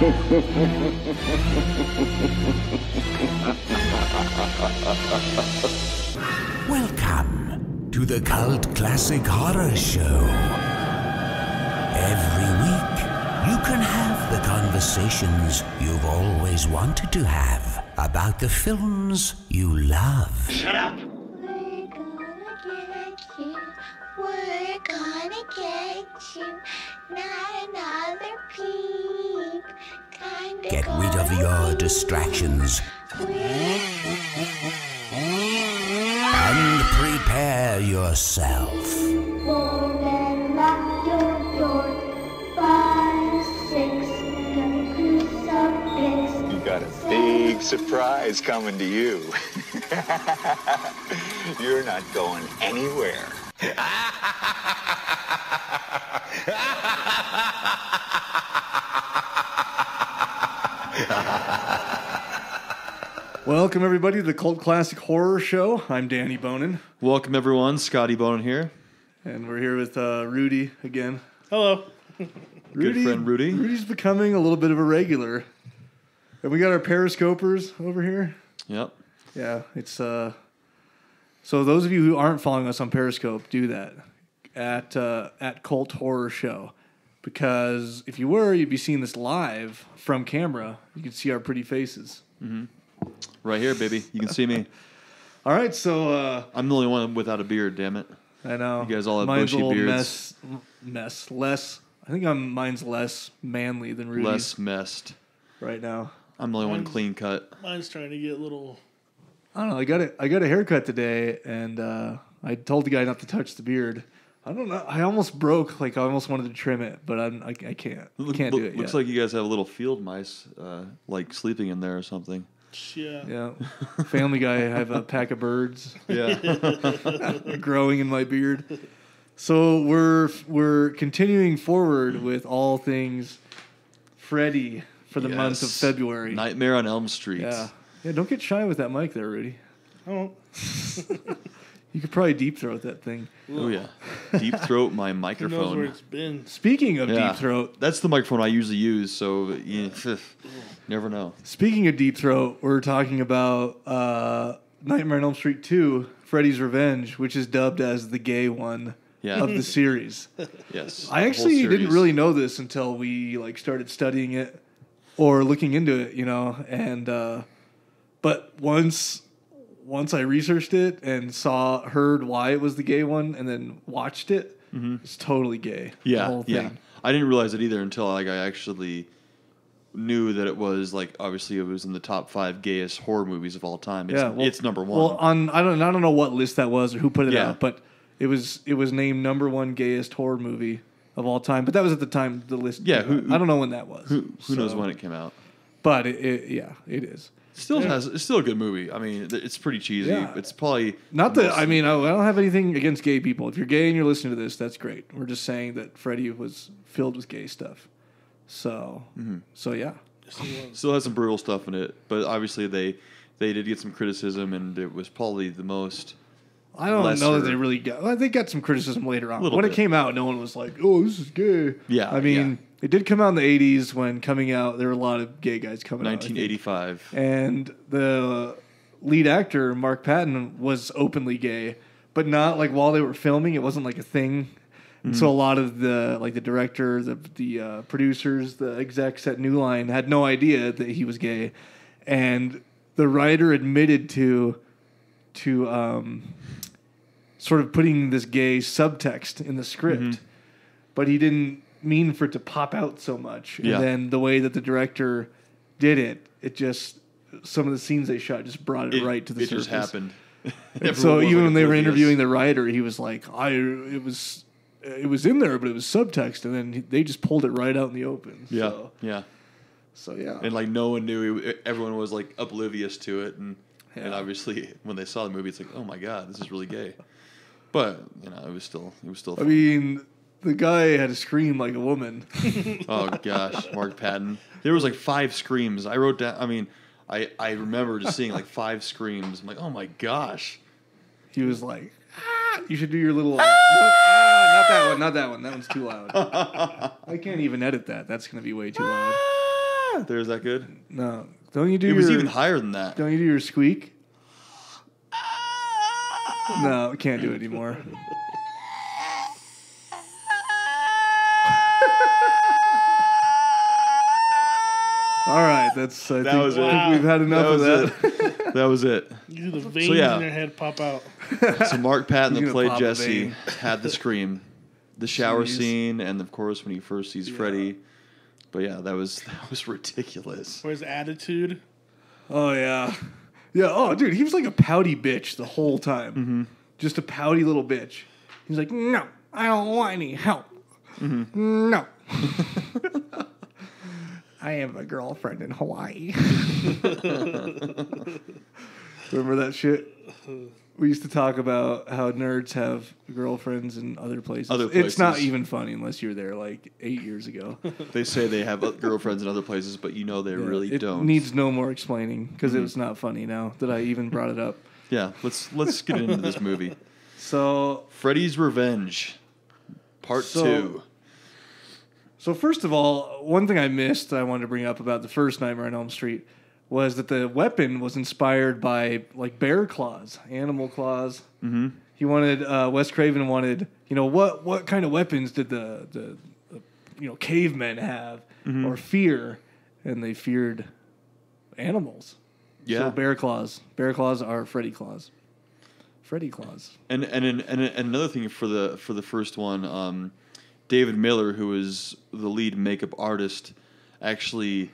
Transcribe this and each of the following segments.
Welcome to the Cult Classic Horror Show. Every week, you can have the conversations you've always wanted to have about the films you love. Shut up! We're gonna get you. Not another peep. Kinda Get rid of your distractions and prepare yourself. Fold and lock your door. 5, 6, gonna crucifix. You got a big surprise coming to you. You're not going anywhere. Welcome, everybody, to the Cult Classic Horror Show. I'm Danny Bonin. Welcome, everyone. Scotty Bonin here. And we're here with Rudy again. Hello. Good friend Rudy. Rudy's becoming a little bit of a regular. And we got our periscopers over here. Yep. Yeah, it's... So those of you who aren't following us on Periscope, do that at Cult Horror Show. Because if you were, you'd be seeing this live from camera. You can see our pretty faces. Mm-hmm. Right here, baby. You can see me. All right, so... I'm the only one without a beard, damn it. I know. You guys all have mine's bushy a little beards. Less. I think mine's less manly than Rudy's. Less messed. Right now. I'm the only one clean cut. Mine's trying to get a little... I don't know. I got a haircut today, and I told the guy not to touch the beard. I don't know. I almost broke. Like, I almost wanted to trim it, but I can't. I can't do it Looks yet. like you guys have little field mice, like sleeping in there or something. Yeah. Yeah. Family Guy, I have a pack of birds. Yeah. Growing in my beard. So we're continuing forward with all things Freddy for the month of February. Nightmare on Elm Street. Yeah. Yeah, don't get shy with that mic there, Rudy. I won't. You could probably deep throat that thing. Oh, yeah. Deep throat my Who knows where microphone. it's been? Speaking of deep throat. That's the microphone I usually use, so you never know. Speaking of deep throat, we're talking about Nightmare on Elm Street 2, Freddy's Revenge, which is dubbed as the gay one of the series. Yes. I actually didn't really know this until we started studying it or looking into it, and but once I researched it and heard why it was the gay one, and then watched it, it's totally gay. Yeah, the whole thing. yeah. I didn't realize it either until I actually knew that it was obviously it was in the top 5 gayest horror movies of all time. It's, it's number 1. Well, I don't know what list that was or who put it out, but it was named number 1 gayest horror movie of all time. But that was at the time the list. Yeah, I don't know when that was. Who knows when it came out? But it is. It's still a good movie. I mean, it's pretty cheesy. Yeah. It's probably not that. I mean, I don't have anything against gay people. If you're gay and you're listening to this, that's great. We're just saying that Freddy was filled with gay stuff. So yeah. Still has some brutal stuff in it, but obviously they did get some criticism, and it was probably the most. I don't know that they really got. Well, they got some criticism later on. When it came out, no one was like, "Oh, this is gay." Yeah, I mean, it did come out in the '80s. When coming out, there were a lot of gay guys coming 1985. out. 1985, and the lead actor Mark Patton was openly gay, but not while they were filming. It wasn't a thing. And so a lot of the director, the producers, the execs at New Line had no idea that he was gay, and the writer admitted to sort of putting this gay subtext in the script, but he didn't mean for it to pop out so much. And then the way that the director did it just some of the scenes they shot just brought it right to the surface. It just happened. So even when they were interviewing the writer, he was like, it was in there, but it was subtext, and then they just pulled it right out in the open. Yeah, so, yeah. So yeah, and no one knew. Everyone was oblivious to it, and obviously when they saw the movie, it's oh my god, this is really gay. But it was still. I mean, the guy had to scream like a woman. Oh gosh, Mark Patton. There was 5 screams. I wrote down. I mean, I remember just seeing 5 screams. I'm like, oh my gosh. He was like, ah! You should do your little. Not that one. Not that one. That one's too loud. I can't even edit that. That's gonna be way too loud. There's that good. No. Don't you do It was your, even higher than that. Don't you do your squeak? No, can't do it anymore. All right, that's. I That think, was it. I think we've had enough of that. That was it. You do the veins yeah. in your head pop out. So Mark Patton He's that gonna played pop a Jesse vein. had the scream, the shower Jeez. scene, and of course when he first sees Freddy. But yeah, that was ridiculous. Or his attitude. Oh yeah, yeah. Oh, dude, he was like a pouty bitch the whole time. Mm-hmm. Just a pouty little bitch. He's like, no, I don't want any help. Mm-hmm. No. I have a girlfriend in Hawaii. Remember that shit? We used to talk about how nerds have girlfriends in other places. It's not places. even funny unless you're there like 8 years ago. They say they have girlfriends in other places, but they really it don't. needs no more explaining because it was not funny now that I even brought it up. Yeah, let's get into this movie. So Freddy's Revenge, Part 2. So first of all, one thing I missed that I wanted to bring up about the first Nightmare on Elm Street was that the weapon was inspired by like bear claws, animal claws. Mm-hmm. He wanted Wes Craven wanted what kind of weapons did the cavemen have or fear, and they feared animals. Yeah. So bear claws. Bear claws are Freddy claws. Freddy claws. And another thing for the first one, David Miller, who was the lead makeup artist, actually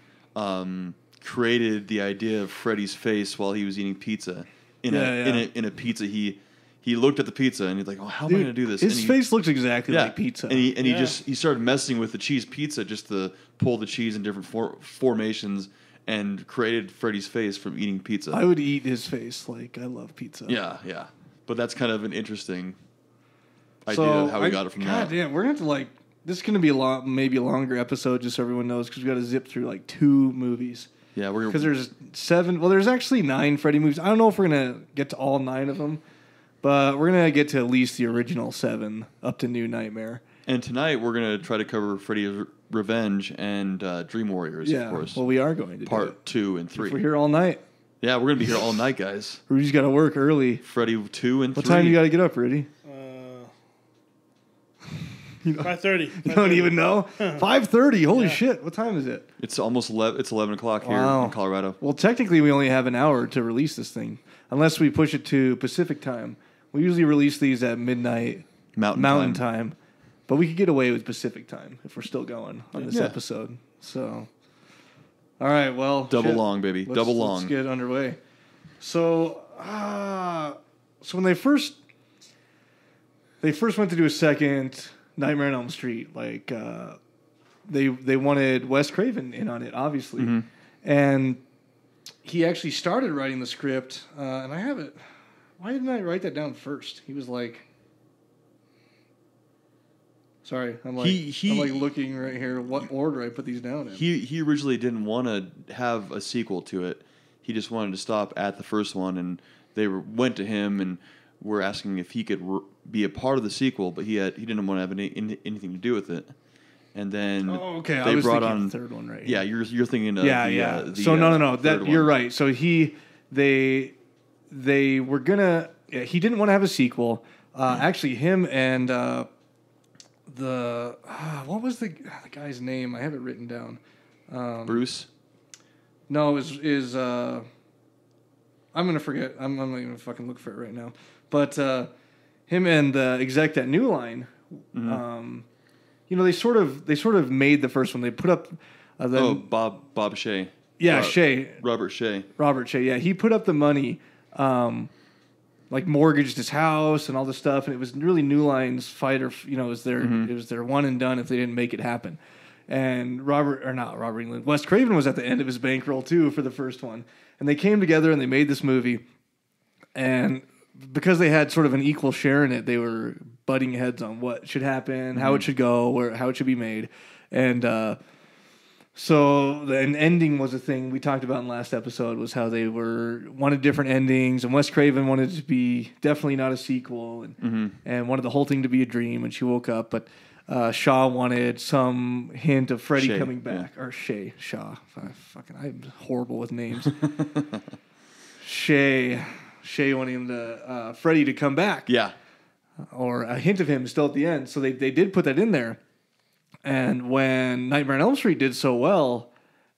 created the idea of Freddy's face while he was eating pizza. In a pizza, he looked at the pizza and he's like, "Oh, how am I going to do this?" His face looks exactly like pizza. And he started messing with the cheese pizza just to pull the cheese in different formations and created Freddy's face from eating pizza. I would eat his face. Like, I love pizza. Yeah. But that's kind of an interesting idea of how we got it from that. God damn, we're going to have to this is going to be maybe a longer episode just so everyone knows because we got to zip through like 2 movies. Yeah, we're because there's 7. Well, there's actually 9 Freddy movies. I don't know if we're gonna get to all 9 of them, but we're gonna get to at least the original 7 up to New Nightmare. And tonight we're gonna try to cover Freddy's Revenge and Dream Warriors, of course. Well, we are going to Part 2 and 3. If we're here all night. Yeah, we're gonna be here all night, guys. Rudy's got to work early. Freddy 2 and 3. What time you got to get up, Rudy? 5:30. You don't even know? 5:30. Holy shit! What time is it? It's almost 11. It's 11 o'clock here in Colorado. Well, technically, we only have an hour to release this thing, unless we push it to Pacific time. We usually release these at midnight Mountain time, but we could get away with Pacific time if we're still going on this episode. So, all right, well, double long, baby, double long. Let's get underway. So, when they first went to do a second Nightmare on Elm Street, like they wanted Wes Craven in on it, obviously, and he actually started writing the script, and I have it. Why didn't I write that down first? He was like, sorry, I'm like looking right here. What order I put these down in? He originally didn't want to have a sequel to it. He just wanted to stop at the first one, and they went to him and were asking if he could be a part of the sequel, but he didn't want to have anything to do with it. And then okay, they I was brought thinking on the third one, right? Yeah, you're thinking of So no, that you're right. So they were gonna. Yeah, he didn't want to have a sequel. Actually, him and what was the guy's name? I have it written down. Bruce. No, is I'm gonna forget. I'm not gonna fucking look for it right now. But him and the exec at New Line, they sort of made the first one. They put up Bob Shea. Yeah, Shea. Robert Shea. Yeah, he put up the money, like mortgaged his house and all this stuff, and it was really New Line's fight, or it was their one and done if they didn't make it happen. And Wes Craven was at the end of his bankroll too for the first one, and they came together and they made this movie, and because they had sort of an equal share in it, they were butting heads on what should happen, how it should go, how it should be made, and. So an ending was a thing we talked about in the last episode, was how they wanted different endings, and Wes Craven wanted it to be definitely not a sequel, and wanted the whole thing to be a dream, and she woke up. But Shaw wanted some hint of Freddy Shay, coming back. Or Shaw. I'm horrible with names. Shay wanting Freddy to come back. Yeah. Or a hint of him still at the end. So they did put that in there. And when Nightmare on Elm Street did so well,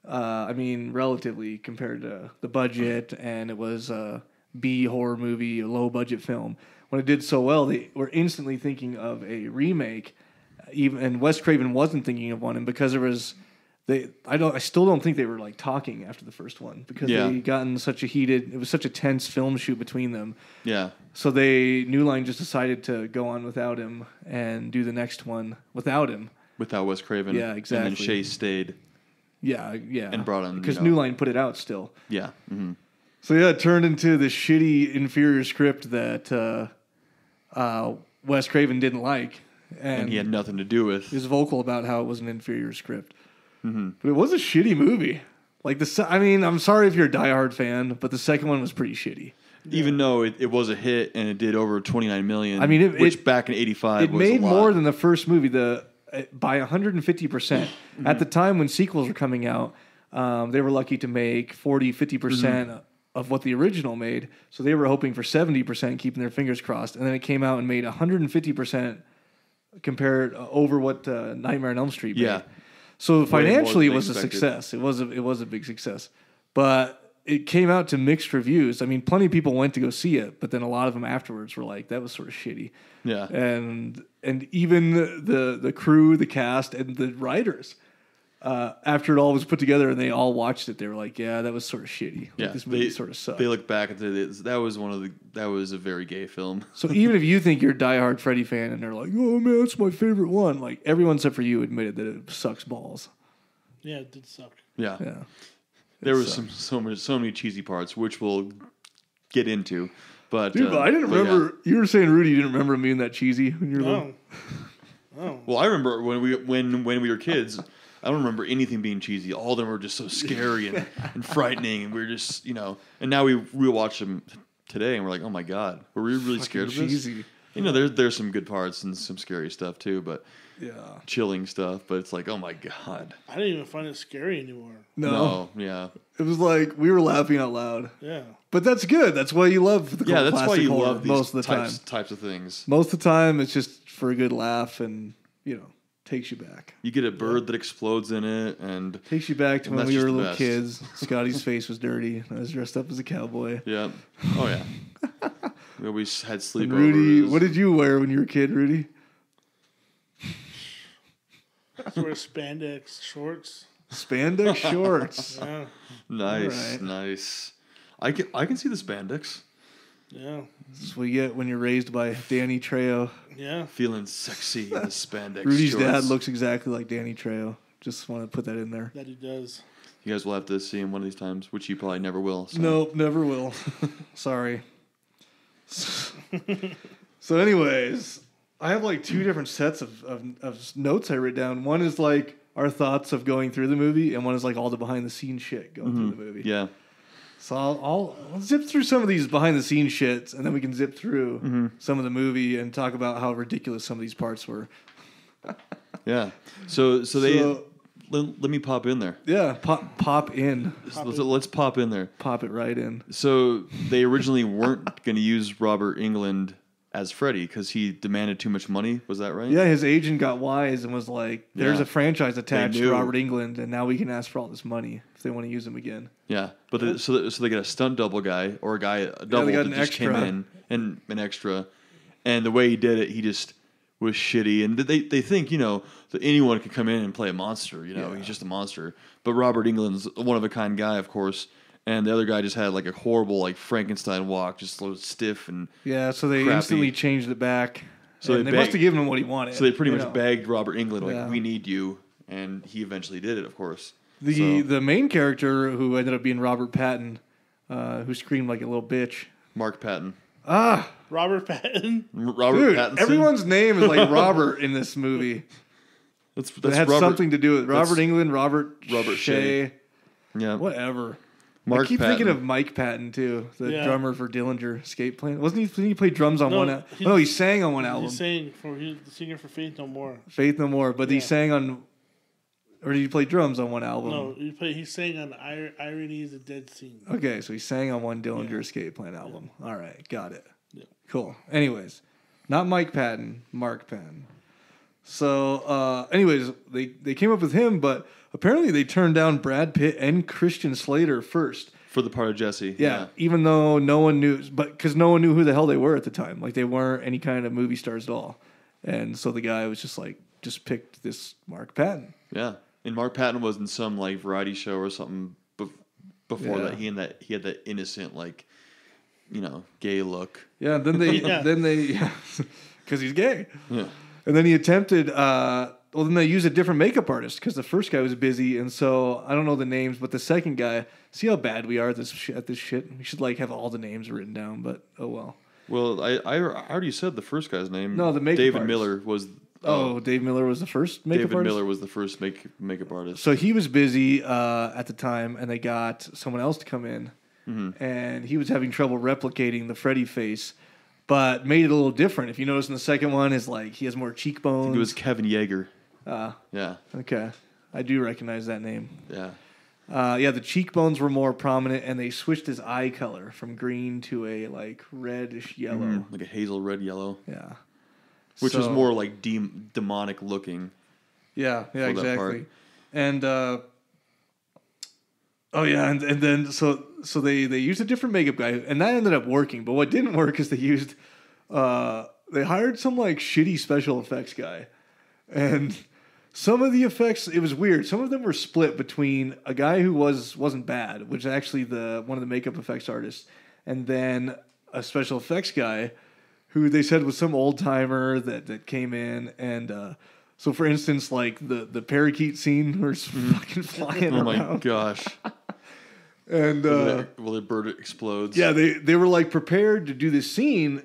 relatively compared to the budget, and it was a B horror movie, a low budget film. When it did so well, they were instantly thinking of a remake. And Wes Craven wasn't thinking of one, and because I still don't think they were like talking after the first one because they gotten it was such a tense film shoot between them. Yeah. So New Line just decided to go on without him and do the next one without him. Without Wes Craven. Yeah, exactly. And then Shay stayed. Yeah. And brought on because New Line put it out still. Yeah. Mm-hmm. So it turned into this shitty inferior script that Wes Craven didn't like. And he had nothing to do with. He was vocal about how it was an inferior script. Mm-hmm. But it was a shitty movie. Like I'm sorry if you're a diehard fan, but the second one was pretty shitty. Even though it was a hit and it did over $29 million, which back in '85 it was made a lot. more than the first movie by 150%. At the time when sequels were coming out, they were lucky to make 40-50% of what the original made. So they were hoping for 70%, keeping their fingers crossed. And then it came out and made 150% compared over what Nightmare on Elm Street made. Yeah. So financially, it was a success. It was a big success, but it came out to mixed reviews. I mean, plenty of people went to go see it, but then a lot of them afterwards were like, "That was sort of shitty." Yeah, and even the crew, the cast, and the writers, after it all was put together and they all watched it, they were like, "Yeah, that was sort of shitty. Yeah, like, this movie sort of sucked." They look back at that was a very gay film. So even if you think you're a diehard Freddy fan and they're like, "Oh man, that's my favorite one," like everyone except for you admitted that it sucks balls. Yeah, it did suck. Yeah. There was so many cheesy parts, which we'll get into. But dude, but I didn't remember. Yeah. You were saying, Rudy, you didn't remember him being that cheesy when you were little. Oh. Well, I remember when we were kids. I don't remember anything being cheesy. All of them were just so scary and frightening, and we were just And now we watch them today, and we're like, oh my god, were we really scared of this? Cheesy. There's some good parts and some scary stuff too, but. Yeah, chilling stuff, but it's like, oh my god! I didn't even find it scary anymore. No, yeah, it was like we were laughing out loud. Yeah, but that's good. That's why you love the that's why you horror love these most of the types of things. Most of the time, it's just for a good laugh and takes you back. You get a bird that explodes in it and takes you back to when we were little kids. Scotty's face was dirty. I was dressed up as a cowboy. Yeah. Oh yeah. We always had sleepovers. Rudy, what did you wear when you were a kid, Rudy? I wear spandex shorts. Spandex shorts. Yeah. Nice. I can see the spandex. Yeah. That's what you get when you're raised by Danny Trejo. Yeah. Feeling sexy in the spandex Rudy's shorts. dad looks exactly like Danny Trejo. Just want to put that in there. That he does. You guys will have to see him one of these times, which you probably never will. So. Nope, never will. Sorry. So anyways, I have like two different sets of notes I wrote down. One is like our thoughts of going through the movie, and one is like all the behind the scenes shit going through the movie. Yeah. So I'll zip through some of these behind the scenes shits, and then we can zip through some of the movie and talk about how ridiculous some of these parts were. Yeah. So let me pop in there. Yeah, pop in. Let's pop in there. Pop it right in. So they originally weren't going to use Robert Englund as Freddy because he demanded too much money. Was that right? Yeah, his agent got wise and was like, "There's a franchise attached to Robert Englund, and now we can ask for all this money if they want to use him again." Yeah, but so they got a stunt double guy or a double that just came in and an extra, and the way he did it, he just was shitty. And they think that anyone can come in and play a monster. He's just a monster. But Robert Englund's a one of a kind guy, of course. And the other guy just had like a horrible like Frankenstein walk, just so stiff and so they instantly changed it back. So they must have given him what he wanted. So they pretty much begged Robert Englund like, "We need you," and he eventually did it, of course. The main character who ended up being Robert Patton, who screamed like a little bitch. Mark Patton. Robert Patton. Robert Pattinson. Everyone's name is like Robert in this movie. That had something to do with Robert Englund, Robert Shea. Yeah. Whatever. Mark I keep Patton. thinking of Mike Patton too, the Yeah. drummer for Dillinger Escape Plan. Didn't he play drums on No, one? No, he sang on one album. He's the singer for Faith No More. Faith No More, but he Yeah. sang on, or did he play drums on one album? No, he sang on Irony is a Dead Scene. Okay, so he sang on one Dillinger Escape Plan album. All right, got it. Yeah. Cool. Anyways, not Mike Patton, Mark Patton. So, anyways, they came up with him, but apparently they turned down Brad Pitt and Christian Slater first. For the part of Jesse. Yeah, even though no one knew, because no one knew who the hell they were at the time. Like, they weren't any kind of movie stars at all. And so the guy was just picked this Mark Patton. Yeah. And Mark Patton was in some like variety show or something before Yeah. that. He had that innocent gay look. Yeah, then they, because he's gay. Yeah. And then he attempted, then they used a different makeup artist because the first guy was busy. And so I don't know the names, but the second guy, see how bad we are at this shit? We should have all the names written down, but oh well. Well, I already said the first guy's name. No, the makeup David artist. Miller was. Dave Miller was the first makeup David artist? Miller was the first makeup artist. So he was busy at the time, and they got someone else to come in. Mm-hmm. And he was having trouble replicating the Freddy face, but made it a little different. If you notice in the second one, he has more cheekbones. It was Kevin Yeager. Yeah. Okay. I do recognize that name. Yeah. The cheekbones were more prominent, and they switched his eye color from green to a reddish yellow. Like a hazel red yellow. Yeah. Which was So- more like demonic looking. Yeah, that exactly. part. And and then so they used a different makeup guy, and that ended up working. But what didn't work is they hired some shitty special effects guy, and some of the effects, it was weird. Some of them were split between a guy who wasn't bad, which is actually one of the makeup effects artists, and then a special effects guy who they said was some old timer that came in. And so, for instance, the parakeet scene where it's fucking flying Oh around. my gosh. And the bird explodes. yeah, they were prepared to do this scene,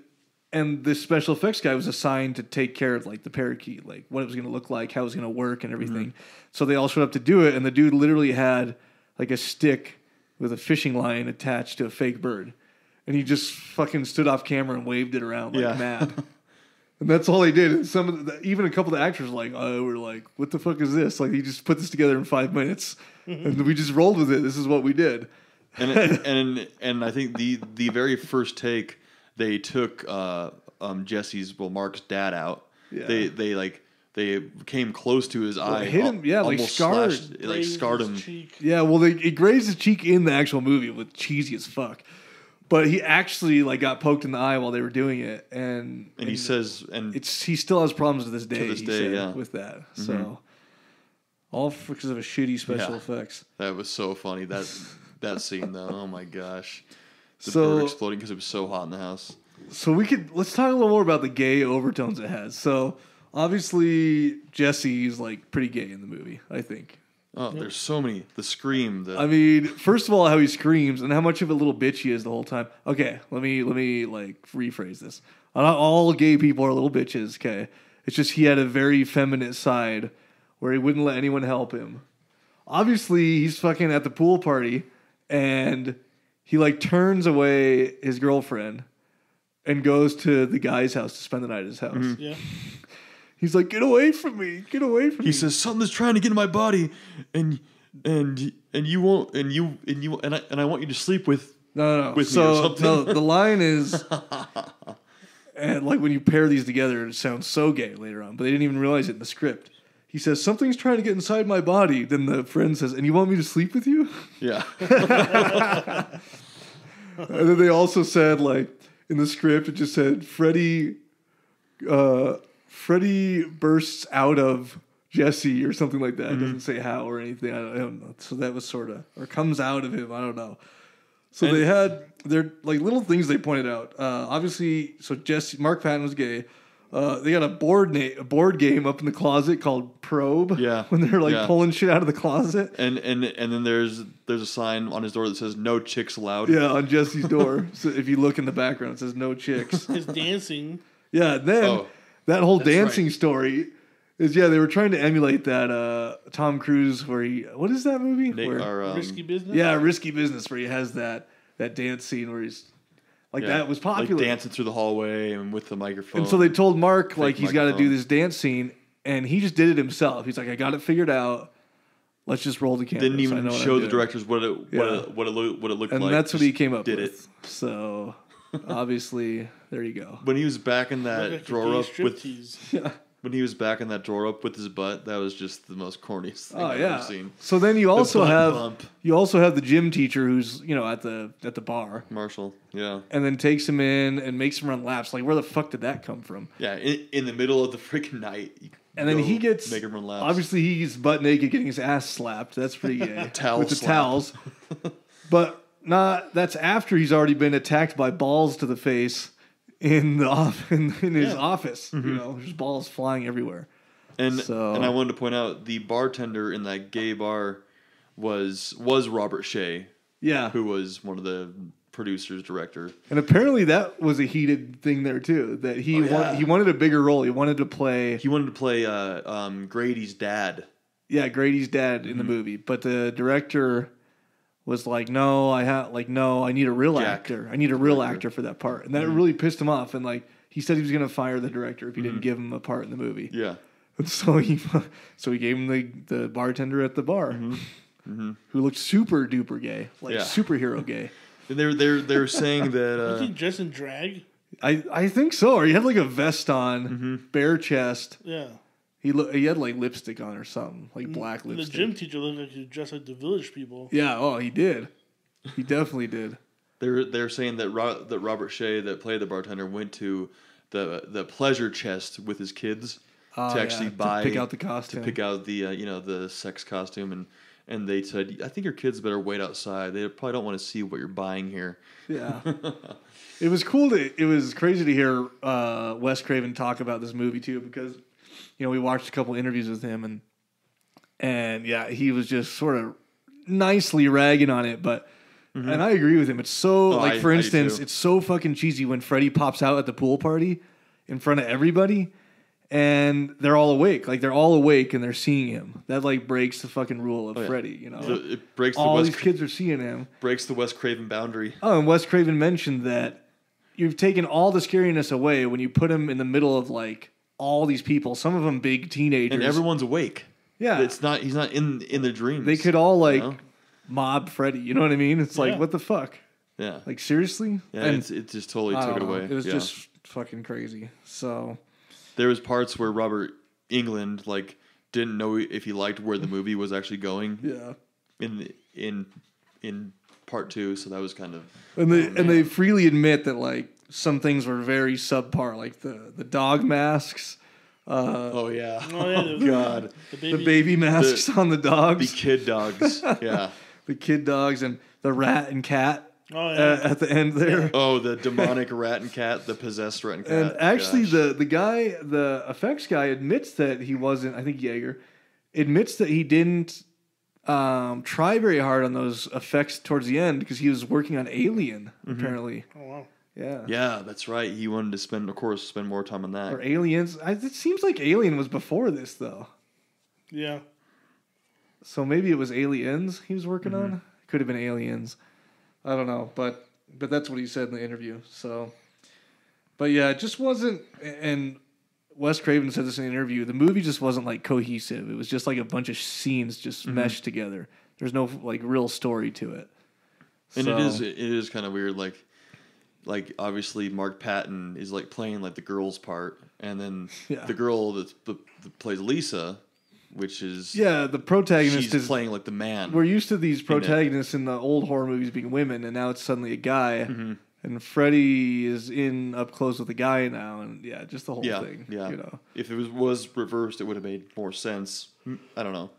and this special effects guy was assigned to take care of the parakeet, what it was going to look like, how it was going to work, and everything. Mm-hmm. So they all showed up to do it, and the dude literally had a stick with a fishing line attached to a fake bird, and he just fucking stood off camera and waved it around mad. And that's all they did. And even a couple of the actors were like, "What the fuck is this?" He just put this together in 5 minutes, and we just rolled with it. This is what we did. And I think the very first take they took Mark's dad out. Yeah. They came close to his eye. hit him, yeah, almost scarred. slashed, scarred him. Cheek. Yeah, well, it grazed his cheek in the actual movie, with cheesy as fuck. But he actually got poked in the eye while they were doing it, and he says, and he still has problems to this day. this he day, said, yeah. with that. So all because of a shitty special Yeah. effects. that was so funny. That scene though, oh my gosh, the So- bird exploding because it was so hot in the house. So let's talk a little more about the gay overtones it has. So obviously Jesse's pretty gay in the movie, I think. Oh, there's so many. The scream. I mean, first of all, how he screams and how much of a little bitch he is the whole time. Okay, let me rephrase this. Not all gay people are little bitches. Okay, it's just he had a very feminine side where he wouldn't let anyone help him. Obviously, he's fucking at the pool party and he turns away his girlfriend and goes to the guy's house to spend the night at his house. Yeah. He's like, "Get away from me! Get away from me!" He says something's trying to get in my body, and you won't, and I want you to sleep with. No. with me or So something. the line is, and when you pair these together, it sounds so gay later on, but they didn't even realize it in the script. He says, "Something's trying to get inside my body." Then the friend says, "And you want me to sleep with you?" Yeah. And then they also said, in the script, it just said, Freddy bursts out of Jesse or something like that. It doesn't say how or anything. I don't know. So that was sort of, or comes out of him. I don't know. So they had their little things they pointed out. Obviously, so Mark Patton was gay. They got a board game up in the closet called Probe. Yeah. When they're Yeah. pulling shit out of the closet. And then there's a sign on his door that says "No chicks allowed." Yeah, on Jesse's door. So if you look in the background, it says "No chicks." His dancing. Yeah. Then Oh, that whole that's dancing right. story they were trying to emulate that Tom Cruise where what is that movie? Risky Business? Yeah, Risky Business, where he has that dance scene where he's that was popular. Like dancing through the hallway and with the microphone. And so they told Mark Fake he's got to do microphone. this dance scene, and he just did it himself. He's like, I got it figured out. Let's just roll the camera. Didn't even show the directors what it looked and like. that's what he came up did with. it. So obviously, there you go. When he was back in that Like a drawer gay up with striptease. when he was back in that drawer up with his butt, that was just the most corniest thing Oh I've yeah. ever seen. So then you also butt have bump. the gym teacher who's at the bar, Marshall, yeah. and then takes him in and makes him run laps. Like, where the fuck did that come from? Yeah, in the middle of the freaking night. And then he gets make him run laps. obviously he's butt naked, getting his ass slapped. That's pretty gay Towel with the slap. towels. But that's after he's already been attacked by balls to the face in the in his office. Mm-hmm. There's balls flying everywhere. And So- I wanted to point out the bartender in that gay bar was Robert Shea, Yeah, who was one of the producers, director. and apparently that was a heated thing there too. That he yeah. he wanted a bigger role. He wanted to play He wanted to play Grady's dad. Grady's dad in the movie, but the director was like, no, I need a real Jack, actor. I need a real director. actor for that part, and that really pissed him off. And he said he was going to fire the director if he didn't give him a part in the movie. Yeah. And so he gave him the bartender at the bar, who looked super duper gay, like Yeah. superhero gay. And they're saying that Was he dressed in drag? I think so. Or he had a vest on, bare chest. Yeah. He had lipstick on or something, black And the lipstick. gym teacher looked like he was dressed like the village people. Yeah. Oh, he did. He definitely did. they're saying that that Robert Shea that played the bartender went to the pleasure chest with his kids Oh, to actually yeah, buy to pick out the costume. to pick out the the sex costume and they said, I think your kids better wait outside. They probably don't want to see what you're buying here. Yeah. It was cool it was crazy to hear Wes Craven talk about this movie too, because we watched a couple interviews with him and yeah, he was just sort of nicely ragging on it, but and I agree with him. It's so for I do instance, too. it's so fucking cheesy when Freddy pops out at the pool party in front of everybody. And they're all awake. They're all awake and they're seeing him. That breaks the fucking rule of Freddy, It breaks the all Wes these kids are seeing him. breaks the Wes Craven boundary. Oh, and Wes Craven mentioned that you've taken all the scariness away when you put him in the middle of all these people, some of them big teenagers. And everyone's awake. Yeah. He's not in their dreams. They could all know? mob Freddy. You know what I mean? It's Yeah. what the fuck? Yeah. Seriously? Yeah, And it just totally I took it don't know. away. It was Yeah. just fucking crazy. So There was parts where Robert England didn't know if he liked where the movie was actually going yeah. in part 2, so that was kind of And they freely admit that some things were very subpar, like the dog masks, oh yeah. Oh, yeah. God. The the baby masks on the The dogs, kid dogs. Yeah. the kid dogs, and the rat and cat Oh, yeah. at the end there. Oh, the demonic rat and cat, the possessed rat and cat. And actually, Gosh. the effects guy admits that he wasn't. I think Yeager admits that he didn't try very hard on those effects towards the end because he was working on Alien. Apparently, Oh, wow. yeah. Yeah, that's right. He wanted to spend more time on that. Or Aliens. It seems like Alien was before this though. Yeah. So maybe it was Aliens he was working on. Could have been Aliens. I don't know, but that's what he said in the interview. So, but yeah, it just wasn't. And Wes Craven said this in the interview. The movie just wasn't cohesive. It was just a bunch of scenes just meshed together. There's no real story to it. And So- it is kind of weird. Like obviously Mark Patton is playing the girl's part, and then Yeah. the girl that plays Lisa, which is Yeah, the protagonist she's is playing the man. We're used to these it. protagonists in the old horror movies being women, and now it's suddenly a guy. And Freddy is in up close with a guy now, and yeah, just the whole Yeah, thing. yeah. If it was reversed, it would have made more sense. I don't know.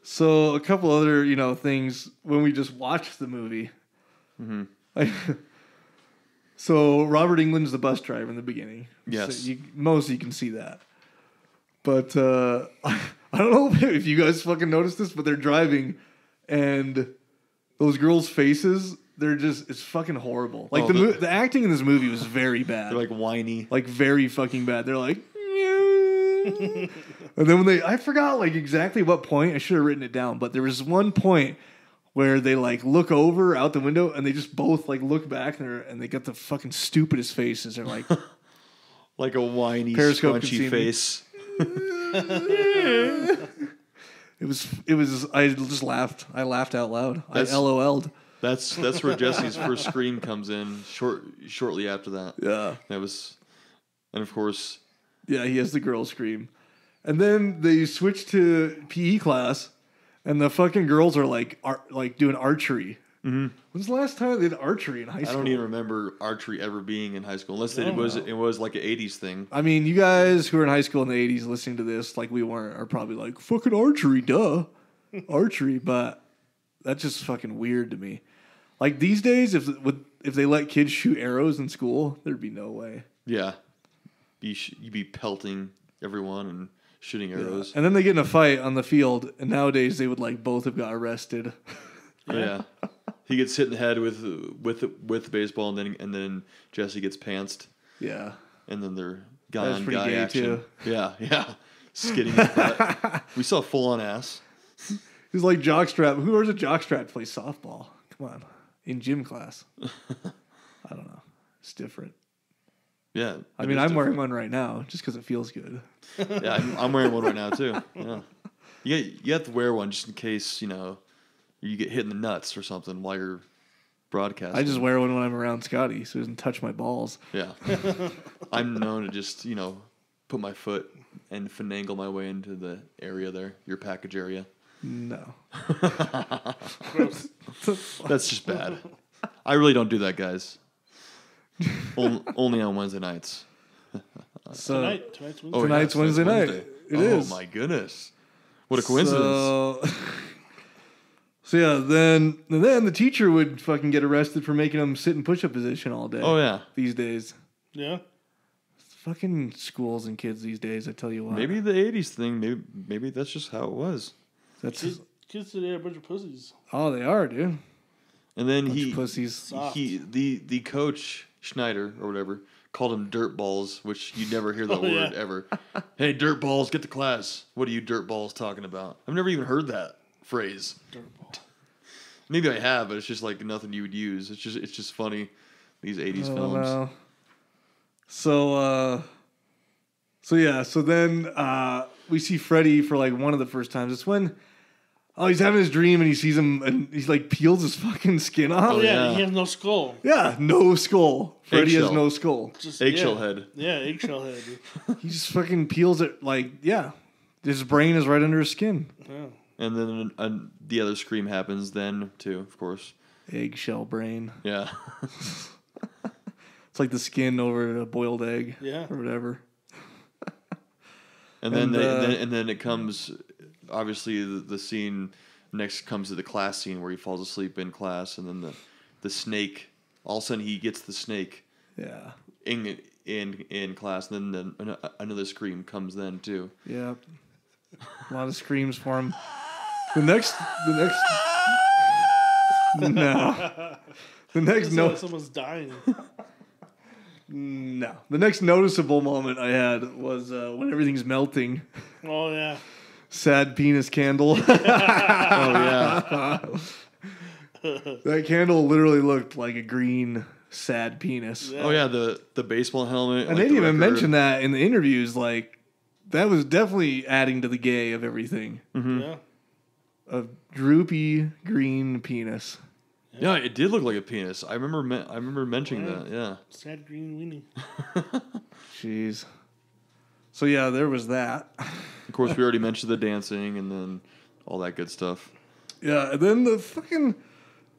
So a couple other things when we just watched the movie. So Robert Englund's the bus driver in the beginning. Yes. So most you can see that. But I don't know if you guys fucking noticed this, but they're driving, and those girls' faces, it's fucking horrible. The acting in this movie was very bad. They're whiny. Very fucking bad. They're And then I forgot like exactly what point. I should have written it down, but there was one point where they like look over out the window and they just both like look back and they got the fucking stupidest faces. They're like, like a whiny, Periscope scrunchy face. It was. I just laughed. I laughed out loud. I LOL'd. That's where Jesse's first scream comes in. Shortly after that. Yeah. And of course. Yeah, he has the girl scream, and then they switch to PE class, and the fucking girls are like doing archery. Mm-hmm. When's the last time they did archery in high school? I don't even remember archery ever being in high school, unless it was like an 80s thing. I mean, you guys who were in high school in the 80s listening to this, like we weren't, are probably like, fucking archery, duh. Archery, but that's just fucking weird to me. Like these days, if they let kids shoot arrows in school, there'd be no way. Yeah. You'd be pelting everyone and shooting arrows. Yeah. And then they get in a fight on the field, and nowadays they would like both have got arrested. Yeah. He gets hit in the head with the baseball, and then Jesse gets pantsed. Yeah. And then they're guy gay action. Too. Yeah. Skidding his butt. We saw full on ass. He's like jockstrap. Who wears a jockstrap to play softball? Come on. In gym class. I don't know. It's different. Yeah. I mean, I'm wearing one right now just because it feels good. Yeah, I'm wearing one right now too. Yeah. You have to wear one just in case, you get hit in the nuts or something while you're broadcasting. I just wear one when I'm around Scotty so he doesn't touch my balls. Yeah. I'm known to just, put my foot and finagle my way into the area there, your package area. No. That's just bad. I really don't do that, guys. Only on Wednesday nights. So tonight's Wednesday night. It is. Oh my goodness. What a coincidence. So yeah, then the teacher would fucking get arrested for making them sit in push-up position all day. Oh yeah. These days. Yeah. Fucking schools and kids these days, I tell you what. Maybe the 80s thing, maybe that's just how it was. That's kids today are a bunch of pussies. Oh, they are, dude. And then pussies. the coach Schneider or whatever called them dirt balls, which you never hear that word ever. Hey, dirt balls, get to class. What are you dirt balls talking about? I've never even heard that phrase. Dirt ball. Maybe I have, but it's just like nothing you would use. It's just funny. These 80s films. No. So then we see Freddy for like one of the first times. It's when he's having his dream and he sees him and he's like peels his fucking skin off. Oh yeah, he has no skull. Yeah, no skull. Freddy has Eggshell. no skull. Just, Eggshell head. Yeah, eggshell head. He just fucking peels it his brain is right under his skin. Yeah. And then the other scream happens then too, of course. Eggshell brain. Yeah. It's like the skin over a boiled egg. Yeah. Or whatever. And then it comes, obviously the scene next comes to the class scene where he falls asleep in class, and then the snake, all of a sudden he gets the snake. Yeah. In class, and then another scream comes then too. Yeah. A lot of screams for him. The next someone's dying. No. The next noticeable moment I had was when everything's melting. Oh yeah. Sad penis candle. Oh yeah. That candle literally looked like a green sad penis. Yeah. Oh yeah, the baseball helmet. And like they didn't the even record. mention that in the interviews. Like, that was definitely adding to the gay of everything. Mm-hmm. Yeah. A droopy green penis. Yeah, it did look like a penis. I remember mentioning that. Yeah. Sad green weenie. Jeez. So yeah, there was that. Of course, we already mentioned the dancing and then all that good stuff. Yeah, and then the fucking...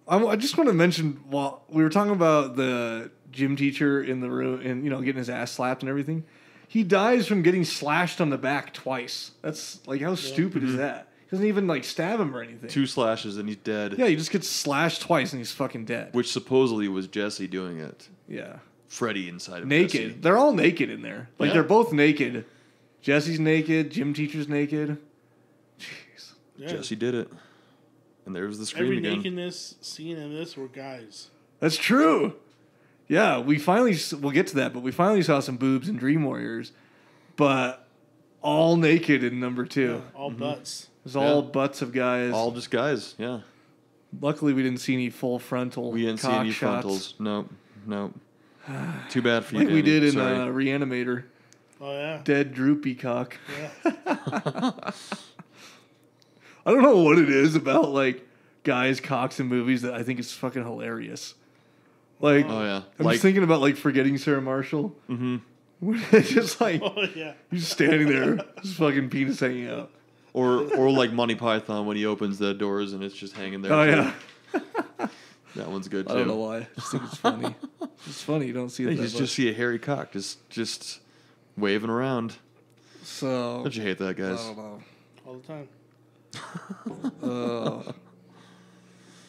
I just want to mention, while we were talking about the gym teacher in the room and, getting his ass slapped and everything, he dies from getting slashed on the back twice. That's, like, how stupid is that? He doesn't even, like, stab him or anything. 2 slashes and he's dead. Yeah, he just gets slashed twice and he's fucking dead. Which supposedly was Jesse doing it. Yeah. Freddy inside of Naked. Jesse. They're all naked in there. Like, Yeah. they're both naked. Jesse's naked. Gym teacher's naked. Jeez. Yeah. Jesse did it. And there was the scream Every again. nakedness scene in this were guys. That's true. Yeah, we'll get to that, but we finally saw some boobs in Dream Warriors. But all naked in number 2. All butts. It was all butts of guys. All just guys. Yeah. Luckily, we didn't see any full frontal. We didn't see cock any shots. frontals. Nope. Too bad for you. Like we Danny. did in Sorry. Reanimator. Oh yeah. Dead droopy cock. Yeah. I don't know what it is about like guys' cocks in movies that I think is fucking hilarious. Like, Oh yeah. I'm just thinking about like Forgetting Sarah Marshall. Mm-hmm. It's just like Oh yeah. he's standing there, his fucking penis hanging out. Or like Monty Python when he opens the doors and it's just hanging there. Oh too. yeah. That one's good too. I don't know why. I just think it's funny. It's funny. You don't see it You that just much. see a hairy cock just waving around. So Don't you hate that, I guys? don't know. All the time.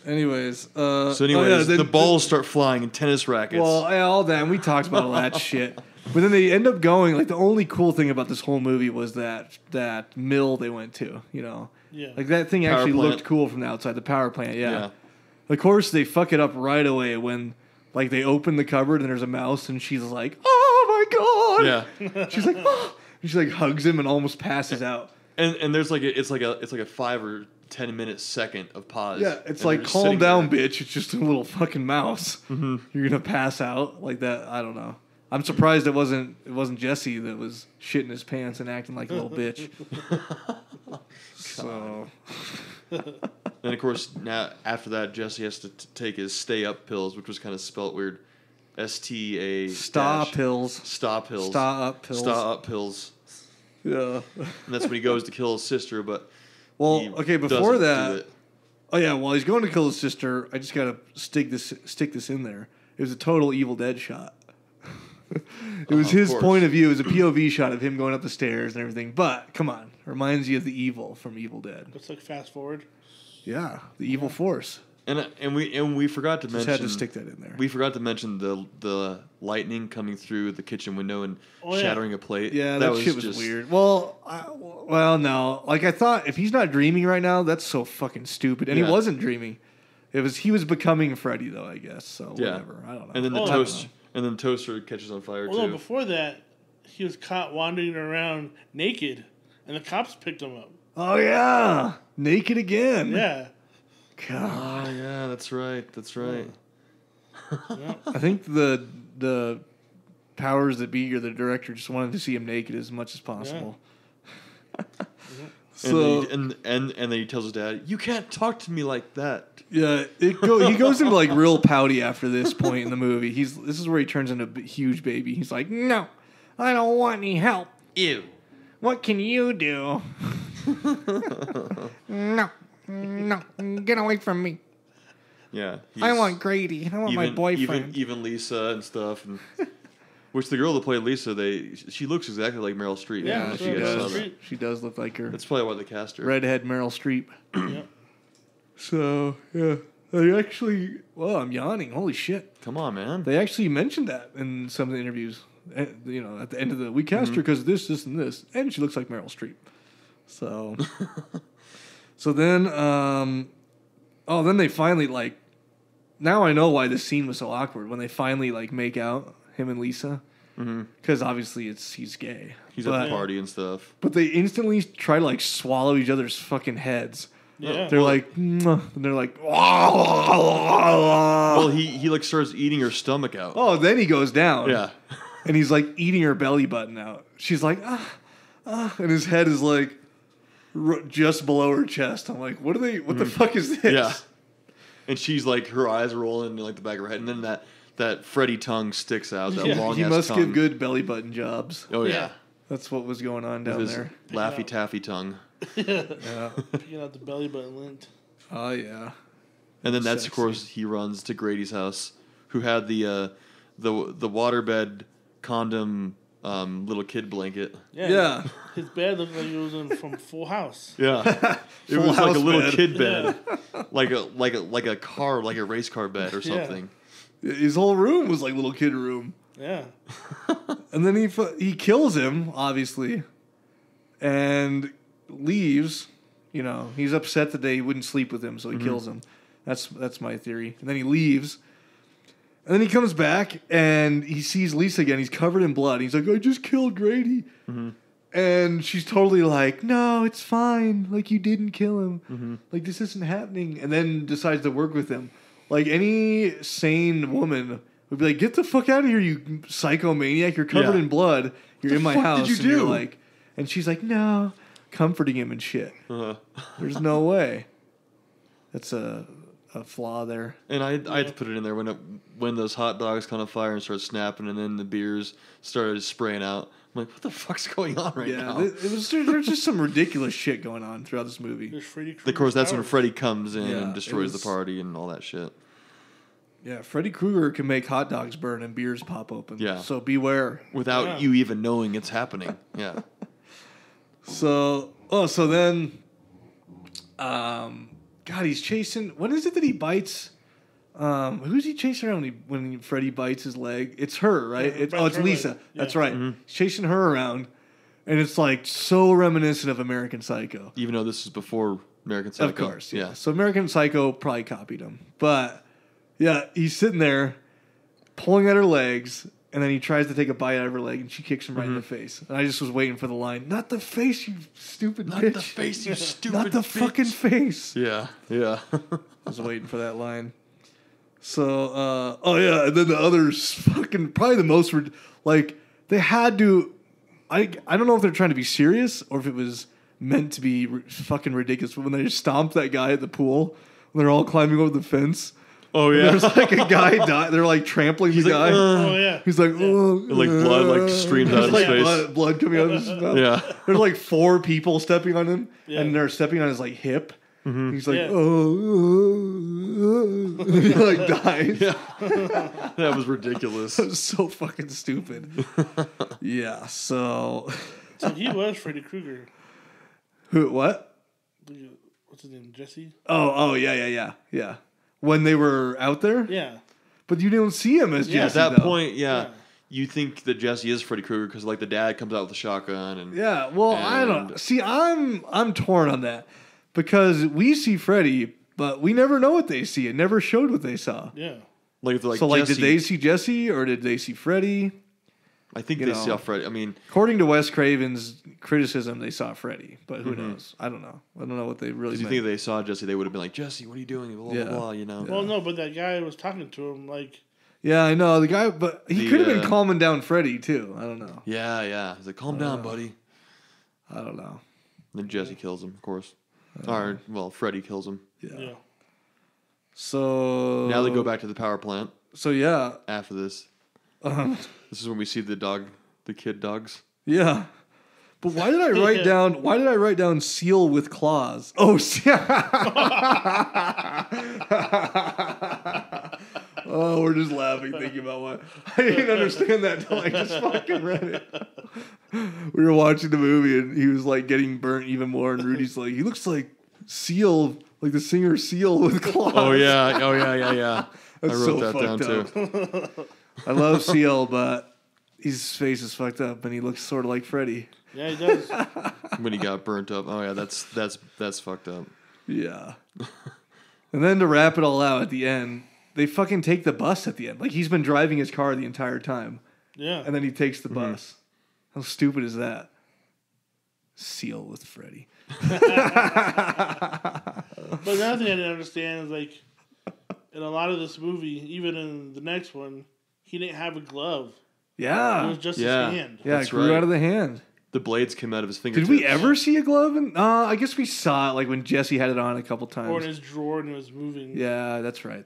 Anyways, So anyways, the balls start flying in tennis rackets. Well, yeah, all that, and we talked about all that shit. But then they end up going, like, the only cool thing about this whole movie was that mill they went to, you know? Yeah. Like, that thing Power actually plant. looked cool from the outside, the power plant, yeah. Yeah. Of course, they fuck it up right away when, like, they open the cupboard and there's a mouse, and she's like, oh my God! Yeah. She's like, oh! And she, like, hugs him and almost passes out. And there's like it's like a 5 or 10 minute second of pause. Yeah, it's And like, they're just calm sitting down, there. bitch. It's just a little fucking mouse. Mm-hmm. You're gonna pass out like that. I don't know. I'm surprised it wasn't Jesse that was shitting his pants and acting like a little bitch. So And of course, now after that, Jesse has to take his stay up pills, which was kind of spelt weird. STA. Stop pills. Stop pills. Stop up pills. Stop up pills. Yeah. And that's when he goes to kill his sister, but Well, he okay. Before doesn't do that, it. oh yeah. While he's going to kill his sister, I just gotta stick this in there. It was a total Evil Dead shot. It was Of his course. point of view. It was a POV shot of him going up the stairs and everything. But come on, reminds you of the evil from Evil Dead. Let's like fast forward. Yeah, the evil force. And we forgot to Just mention had to stick that in there. We forgot to mention the lightning coming through the kitchen window and Oh, yeah. shattering a plate. Yeah, that shit was just weird. Well, no. Like I thought, if he's not dreaming right now, that's so fucking stupid. And Yeah. he wasn't dreaming. He was becoming Freddy though, I guess. So Yeah. whatever. I don't know. And then Oh, the toaster catches on fire Well, no, too. before that, he was caught wandering around naked, and the cops picked him up. Oh yeah, naked again. Yeah. God. Oh yeah, that's right. I think the powers that be or the director just wanted to see him naked as much as possible. So and then he tells his dad, "You can't talk to me like that." yeah, he goes into like real pouty after this point in the movie. This is where he turns into a huge baby. He's like, "No, I don't want any help. Ew. What can you do?" No, get away from me. Yeah. I he's- want Grady. I want my boyfriend. Even Lisa and stuff. And, which the girl that played Lisa, she looks exactly like Meryl Streep. Yeah, I don't know if that's you right, guys Meryl saw that. Streep. She does look like her. That's probably why they cast her. Redhead Meryl Streep. Yep. So yeah, they actually. Well, I'm yawning. Holy shit! Come on, man. They actually mentioned that in some of the interviews. You know, at the end of we cast her because this, and this, and she looks like Meryl Streep. So, so then, then they finally like. Now I know why this scene was so awkward when they finally like make out him and Lisa, because obviously he's gay. He's at the party and stuff. But they instantly try to like swallow each other's fucking heads. Yeah. They're like, "Mwah," and they're like, Well, he like starts eating her stomach out. oh, then he goes down. Yeah. And he's like eating her belly button out. She's like, and his head is like just below her chest. I'm like, what the fuck is this? Yeah. And she's like, her eyes are rolling in like the back of her head, and then that Freddy tongue sticks out. That Yeah, long He ass must tongue. give good belly button jobs. Oh yeah. Yeah. That's what was going on down His there. Laffy Taffy tongue. Yeah. Picking out the belly button lint. Oh yeah. And then that's Sexy. of course he runs to Grady's house, who had the waterbed condom little kid blanket. Yeah. His bed looked like it was from Full House. Yeah. It Full was like a house little bed. kid bed. like a car, like a race car bed or something. His whole room was like little kid room. Yeah. And then he kills him, obviously, and leaves. You know, he's upset that they wouldn't sleep with him, so he kills him. That's my theory. And then he leaves. And then he comes back and he sees Lisa again. He's covered in blood. He's like, I just killed Grady. And And she's totally like, no, it's fine. Like, you didn't kill him. Like, this isn't happening. And then decides to work with him. Like, any sane woman would be like, get the fuck out of here, you psychomaniac. You're covered in blood. You're in my house. Did you and do? Like, and she's like, no. Comforting him and shit. There's no way. That's a flaw there. And I had to put it in there when those hot dogs caught on fire and started snapping, and then the beers started spraying out. I'm like, what the fuck's going on right now? There's just some ridiculous shit going on throughout this movie. There's Freddy Of course, that's when powers. Freddy comes in Yeah, and destroys it was- the party and all that shit. Yeah, Freddy Krueger can make hot dogs burn and beers pop open. Yeah. So beware. Without you even knowing it's happening. Yeah. So then, God, he's chasing. When is it that he bites? Who's he chasing around when Freddy bites his leg? It's her, right? Yeah, It's her Lisa. leg. Yeah. That's right. He's chasing her around, and it's like so reminiscent of American Psycho. Even though this is before American Psycho. Of course, yeah. So American Psycho probably copied him, but yeah, he's sitting there pulling at her legs, and then he tries to take a bite out of her leg, and she kicks him right in the face. And I just was waiting for the line, "Not the face, you stupid Not bitch! the face, you stupid Not the bitch." fucking face!" Yeah. Yeah. I was waiting for that line. So, and then the others fucking probably the most like they had to. I don't know if they're trying to be serious or if it was meant to be fucking ridiculous. But when they stomped that guy at the pool, when they're all climbing over the fence. Oh, yeah. There's like a guy die. They're like trampling the guy. Oh yeah. He's like, oh, Like blood, like, streams out of his face. Blood coming out of his mouth. Yeah. There's like 4 people stepping on him, Yeah. and they're stepping on his like hip. He's like, Yeah. he like dies. That was ridiculous. It was so fucking stupid. Yeah. So, So he was Freddy Krueger. who? What? What's his name? Jesse? Oh, yeah. When they were out there, Yeah. but you don't see him as Yeah, At Jesse. that though. point, Yeah. you think that Jesse is Freddy Krueger because, like, the dad comes out with a shotgun and Yeah, well, I don't And- see. I'm torn on that because we see Freddy, but we never know what they see. It never showed what they saw. Yeah. like, they're like So, like, Jesse, did they see Jesse or did they see Freddy? I think you they know? saw Freddy. I mean, According to Wes Craven's criticism, they saw Freddy, but who knows? I don't know. I don't know what they really if you meant. think they saw Jesse, they would have been like, Jesse, what are you doing? Blah, Yeah. blah, blah, you know? Well, no, but that guy was talking to him like, Yeah, I know the guy, but he The, could have been calming down Freddy too. I don't know. Yeah. He's like, calm down, buddy. I don't know. Then Jesse kills him, of course. Or, well, Freddy kills him. yeah. So Now they go back to the power plant So yeah, after this. This is when we see the kid dogs. yeah. But why did I write down? Why did I write down seal with claws? Oh, oh, we're just laughing thinking about what I didn't understand that until I just fucking read it. We were watching the movie and he was like getting burnt even more, and Rudy's like, he looks like Seal, like the singer Seal with claws. Oh, yeah. That's I wrote so that down, fucked too. up. I love Seal, but his face is fucked up, and he looks sort of like Freddy. Yeah, he does. When he got burnt up. Oh, yeah, that's fucked up. Yeah. And then to wrap it all out at the end, they fucking take the bus at the end. Like he's been driving his car the entire time, Yeah. and then he takes the bus. How stupid is that? Seal with Freddy. But another thing I didn't understand is like, in a lot of this movie, even in the next one, he didn't have a glove. It Yeah. was just Yeah. his hand. Yeah, That's it grew right. out of the hand. The blades came out of his fingertips. Did we ever see a glove? I guess we saw it like when Jesse had it on a couple times. Or in his drawer and it was moving. Yeah, that's right.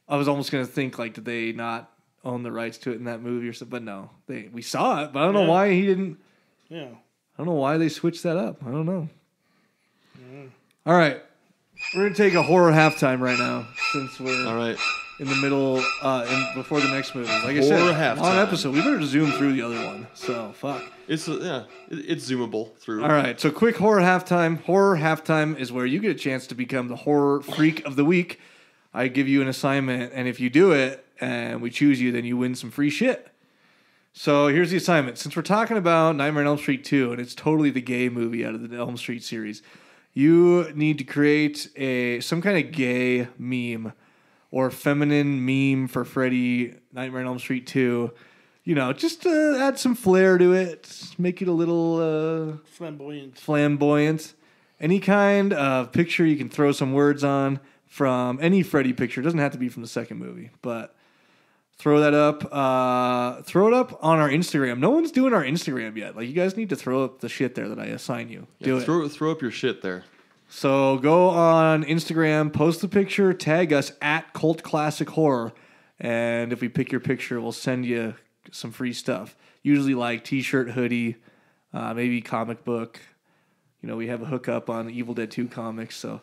I was almost gonna think like, did they not own the rights to it in that movie or something? But no, we saw it, but I don't know Yeah. why he didn't. Yeah. I don't know why they switched that up. I don't know. All right, we're gonna take a horror halftime right now since we're All right. in the middle before the next movie. Like I Horror said, long halftime. episode. We better zoom through the other one. So fuck. It's zoomable through. All right, so quick horror halftime. Horror halftime is where you get a chance to become the horror freak of the week. I give you an assignment, and if you do it and we choose you, then you win some free shit. So here's the assignment. Since we're talking about Nightmare on Elm Street 2, and it's totally the gay movie out of the Elm Street series, you need to create some kind of gay meme or feminine meme for Freddy Nightmare on Elm Street 2 just add some flair to it. Make it a little flamboyant. Any kind of picture you can throw some words on from any Freddy picture. It doesn't have to be from the second movie, but throw that up. Throw it up on our Instagram. No one's doing our Instagram yet. Like, you guys need to throw up the shit there that I assign you. Do it. Throw up your shit there. So go on Instagram, post the picture, tag us at Cult Classic Horror, and if we pick your picture, we'll send you some free stuff. Usually like t-shirt, hoodie, maybe comic book. We have a hookup on Evil Dead 2 comics, so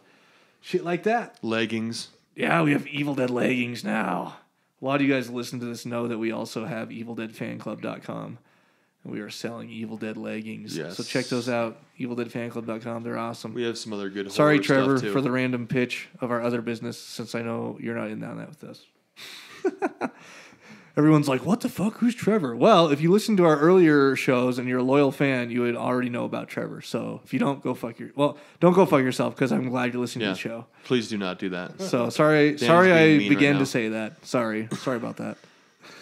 shit like that. Leggings. Yeah, we have Evil Dead leggings now. A lot of you guys that listen to this know that we also have EvilDeadFanClub.com, and we are selling Evil Dead leggings. Yes. So check those out, EvilDeadFanClub.com. They're awesome. We have some other good horror Sorry, Trevor, stuff too. for the random pitch of our other business, since I know you're not in on that with us. Everyone's like, what the fuck? Who's Trevor? Well, if you listen to our earlier shows and you're a loyal fan, you would already know about Trevor. So if you don't, don't go fuck yourself, because I'm glad you're listening to the show. Please do not do that. So sorry I began to say that. Sorry about that.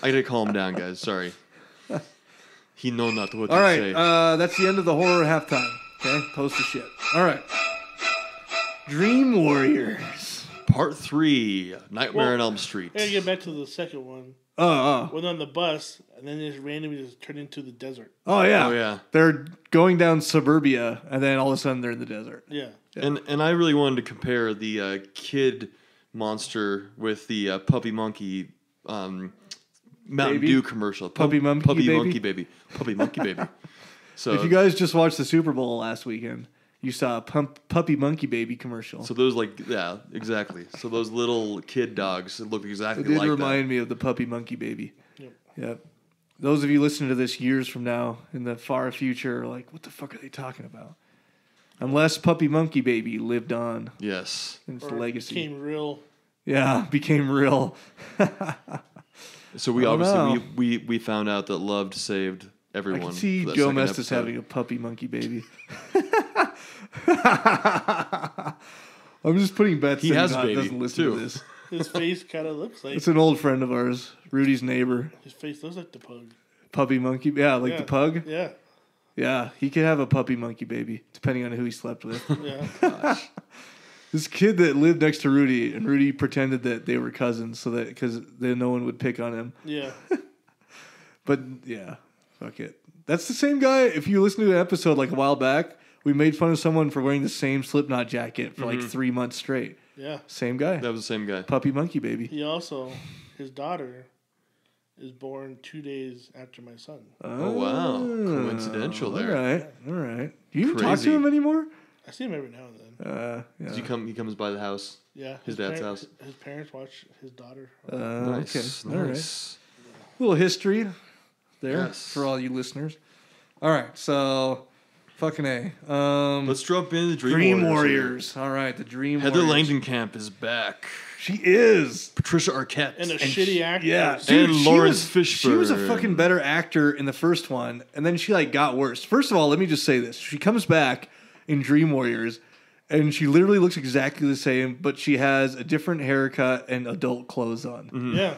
I gotta calm down, guys. Sorry. He know not what All to right, say. that's the end of the horror halftime. Okay, post the shit. All right. Dream Warriors. Part 3, Nightmare on Elm Street. I gotta get back to the second one. When on the bus, and then just randomly just turned into the desert. Oh yeah. Oh, yeah. They're going down suburbia, and then all of a sudden they're in the desert. Yeah. And I really wanted to compare the kid monster with the puppy monkey Mountain Baby? Dew commercial. Puppy monkey baby? Puppy monkey baby. So If you guys just watched the Super Bowl last weekend, you saw a puppy monkey baby commercial. So those exactly. So those little kid dogs look exactly It did like remind me of the puppy monkey baby. Yep. Those of you listening to this years from now in the far future are like, what the fuck are they talking about? Unless puppy monkey baby lived on. that. Yes. It's Or the legacy. became real. Yeah, became real. So we obviously we found out that Loved saved everyone. I can see for that Joe second Mestis episode. having a puppy monkey baby. I'm just putting bets He that has he a baby, doesn't listen too. to this. His face kind of looks like. It's an old friend of ours, Rudy's neighbor. His face looks like the pug. Puppy monkey, yeah, the pug. Yeah. Yeah, he could have a puppy monkey baby, depending on who he slept with. Yeah. This kid that lived next to Rudy, and Rudy pretended that they were cousins, so that because then no one would pick on him. Yeah. But yeah, fuck it. That's the same guy. If you listen to an episode like a while back, we made fun of someone for wearing the same Slipknot jacket for like 3 months straight. Yeah. Same guy. That was the same guy. Puppy monkey baby. He also, his daughter is born 2 days after my son. Oh wow, coincidental there. All right. Do you even talk to Crazy. him anymore? I see him every now and then. Does he comes by the house? Yeah. His dad's house. His parents watch his daughter. Nice. Okay. All right. Nice. Little history there Yes. for all you listeners. All right, so fucking A. Let's drop into the Dream Warriors. Warriors. All right, the Dream Heather Warriors. Langenkamp is back. She is. Patricia Arquette. And a shitty actor. Yeah, And she Lawrence was- She was a Fishburne. fucking better actor in the first one, and then she like got worse. First of all, let me just say this: she comes back in Dream Warriors, and she literally looks exactly the same, but she has a different haircut and adult clothes on. Yeah.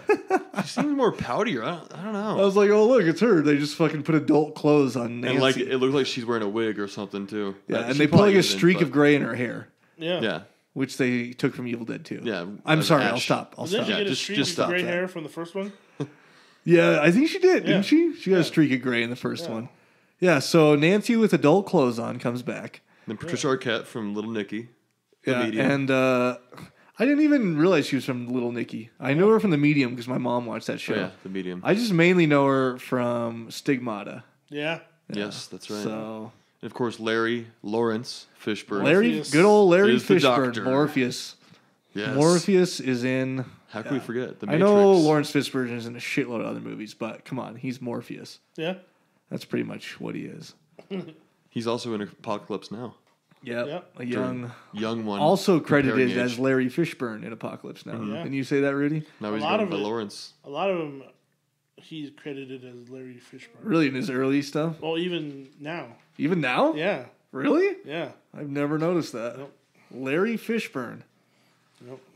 She seems more poutier. I don't I know. was like, oh look, it's her. They just fucking put adult clothes on Nancy. And like it looked like she's wearing a wig or something too. yeah, and She they put probably like a isn't, streak but- of gray in her hair, Yeah. Yeah. which they took from Evil Dead 2. Yeah, I'm sorry. ash. I'll stop. I'll Didn't stop. she get a just- streak just of stop gray that. hair from the first one? Yeah, I think she did, Yeah. didn't she? She got Yeah. a streak of gray in the first one. Yeah, so Nancy with adult clothes on comes back. Then Patricia Arquette from Little Nicky. The Yeah, Medium. and I didn't even realize she was from Little Nicky. I know her from The Medium because my mom watched that show. Oh, yeah, The Medium. I just mainly know her from Stigmata. Yeah. Yes, that's right. So And of course, Lawrence Fishburne. Larry, Morpheus good old Larry is the Fishburne, doctor. Morpheus. Yes. Morpheus is in. How can we forget? The I Matrix. know Lawrence Fishburne is in a shitload of other movies, but come on, he's Morpheus. Yeah. That's pretty much what he is. He's also in Apocalypse Now. Yep. A Young one. also credited comparing as age. Larry Fishburne in Apocalypse Now. Yeah. Didn't you say that, Rudy? Now he's lot going of by it- Lawrence. A lot of them, he's credited as Larry Fishburne. Really, in his early stuff? Well, even now. Even now? Yeah. Really? Yeah. I've never noticed that. Nope. Larry Fishburne.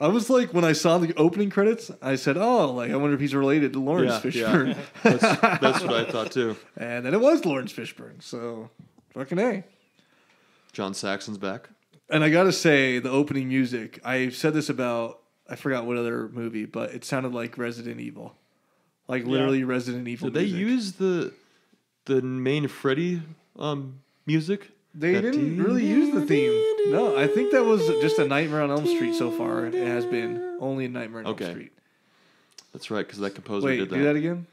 I was like, when I saw the opening credits, I said, "Oh, like I wonder if he's related to Lawrence Fishburne." Yeah. That's what I thought too. And then it was Lawrence Fishburne. So, fucking A. John Saxon's back. And I gotta say, the opening music. I said this about I forgot what other movie, but it sounded like Resident Evil, like literally Resident Evil. Did they use the main Freddy music? They didn't really use the theme. No, I think that was just a Nightmare on Elm Street so far. It has been only a Nightmare on Elm Street. That's right, because that composer Wait, did that. do that again.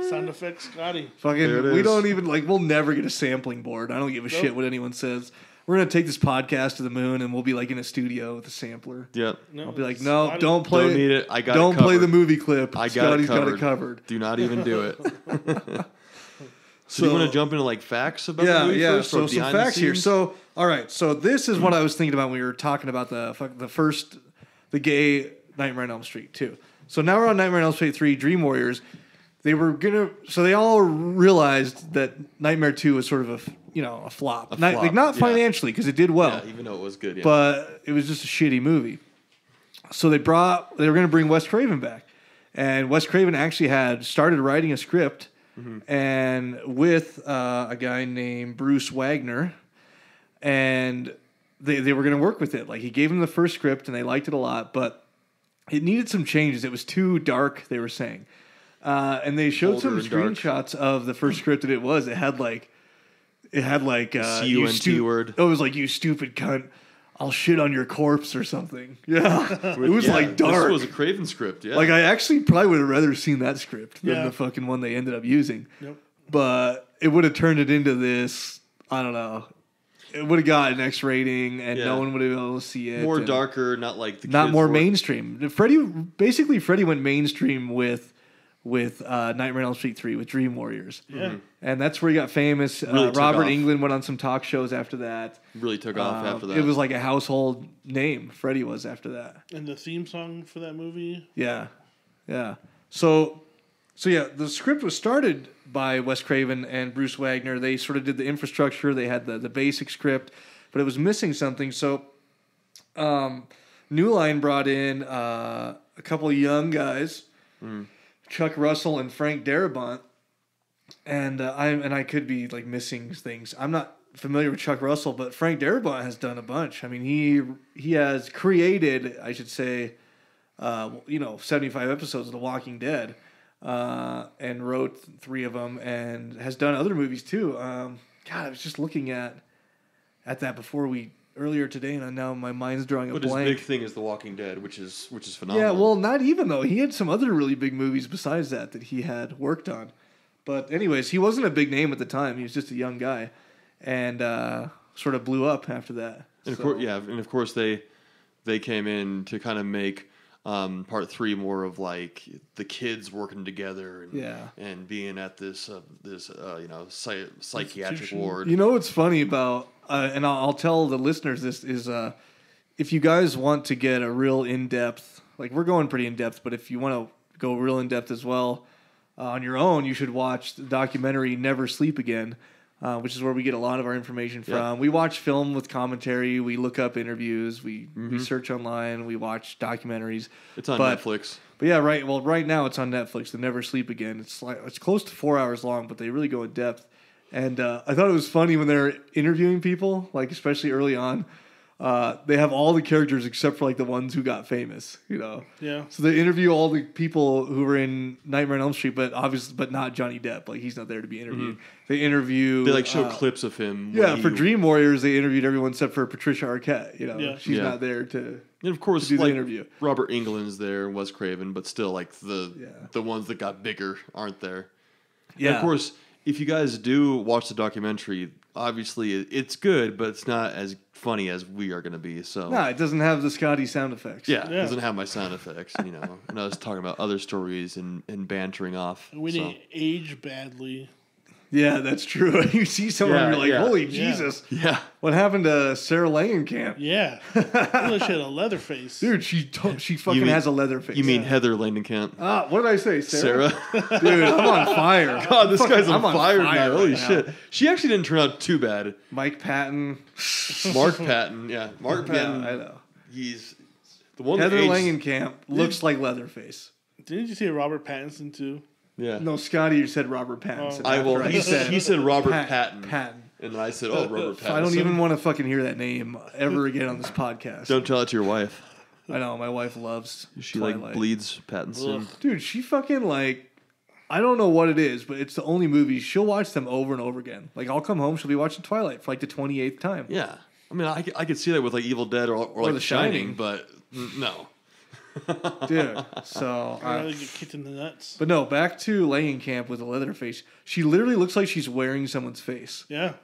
Sound effects, Scotty. Fucking, we don't even we'll never get a sampling board. I don't give a shit what anyone says. We're gonna take this podcast to the moon, and we'll be like in a studio with a sampler. Yep. I'll be like, no, don't play. Don't need it. I got Don't it covered. play the movie clip. I got Scotty's it covered. got it covered. Do not even do it. So do you want to jump into like facts about the movie first? So some facts here. So all right. So this is what I was thinking about when we were talking about the gay Nightmare on Elm Street 2. So now we're on Nightmare on Elm Street 3, Dream Warriors. They all realized that Nightmare 2 was sort of a flop. Not financially, because it did well. Yeah, even though it was good. Yeah. But it was just a shitty movie. So they were going to bring Wes Craven back. And Wes Craven actually had started writing a script and with a guy named Bruce Wagner. And they were going to work with it. Like, he gave them the first script and they liked it a lot, but it needed some changes. It was too dark, they were saying. And they showed some screenshots of the first script that it had like C-U-N-T word. It was like, you stupid cunt, I'll shit on your corpse or something. Yeah. It was like dark. This was a Craven script, yeah. Like, I actually probably would have rather seen that script than the fucking one they ended up using. Yep. But it would have turned it into this, I don't know. It would have got an X rating, and no one would have been able to see it. More darker, not like the not kids more were. mainstream. Freddy went mainstream with Nightmare on Elm Street 3 with Dream Warriors. Yeah. And that's where he got famous. Really took Robert off. England went on some talk shows after that. Really took off after that. It was like a household name. Freddy was after that. And the theme song for that movie. Yeah. Yeah. So yeah, the script was started by Wes Craven and Bruce Wagner. They sort of did the infrastructure. They had the basic script, but it was missing something. So New Line brought in a couple of young guys, Chuck Russell and Frank Darabont. And I could be like missing things. I'm not familiar with Chuck Russell, but Frank Darabont has done a bunch. I mean, he has created, I should say, 75 episodes of The Walking Dead, and wrote 3 of them, and has done other movies too. God, I was just looking at that earlier today, and now my mind's drawing a blank. But his big thing is The Walking Dead, which is phenomenal. Yeah, well, not even though. He had some other really big movies besides that he had worked on. But anyways, he wasn't a big name at the time. He was just a young guy, and sort of blew up after that. And of course they came in to kind of make part 3 more of like the kids working together and being at this psychiatric ward. You know what's funny about and I'll tell the listeners this is if you guys want to get a real in-depth, like we're going pretty in-depth, but if you want to go real in-depth as well on your own, you should watch the documentary Never Sleep Again, which is where we get a lot of our information from. Yeah. We watch film with commentary, we look up interviews, we search online, we watch documentaries. It's on Netflix. But yeah, right. Well, right now it's on Netflix. The Never Sleep Again. It's close to 4 hours long, but they really go in depth. And I thought it was funny when they're interviewing people, like especially early on. They have all the characters except for like the ones who got famous, Yeah. So they interview all the people who were in Nightmare on Elm Street, but not Johnny Depp. Like he's not there to be interviewed. They They show clips of him. Yeah, for Dream Warriors, they interviewed everyone except for Patricia Arquette. She's not there to. And of course, do the interview. Robert Englund's there and Wes Craven, but still, like the ones that got bigger aren't there. Yeah. And of course, if you guys do watch the documentary, obviously it's good, but it's not as funny as we are going to be. So no, it doesn't have the Scotty sound effects. Yeah, it doesn't have my sound effects. And I was talking about other stories and bantering off. We didn't age badly. Yeah, that's true. You see someone, Yeah, you're like, yeah. holy Yeah. Jesus. Yeah. What happened to Sarah Langenkamp? Yeah. Look, she had a leather face. Dude, she fucking mean- has a leather face. You mean Heather Langenkamp? What did I say? Sarah? Dude, I'm on fire. God, this guy's on I'm fire now. Holy right now. shit. She actually didn't turn out too bad. Mike Patton. Mark Patton, yeah. Mark Patton. Yeah, I know. He's the one Heather that aged, Langenkamp looks like Leatherface. Didn't you say Robert Pattinson too? Yeah. No, Scotty said Robert Pattinson. Oh. He said Robert Patton. Patton. And then I said, Robert Pattinson. I don't even want to fucking hear that name ever again on this podcast. Don't tell it to your wife. I know, my wife loves She Twilight. like bleeds Pattinson. Ugh. Dude, she fucking like, I don't know what it is, but it's the only movie she'll watch them over and over again. Like I'll come home, she'll be watching Twilight for like the 28th time. Yeah. I mean, I could see that with like Evil Dead or like The The Shining, Shining. but no. Dude, so I'd rather get kicked in the nuts. but no, back to Langenkamp with a leather face. She literally looks like she's wearing someone's face. Yeah.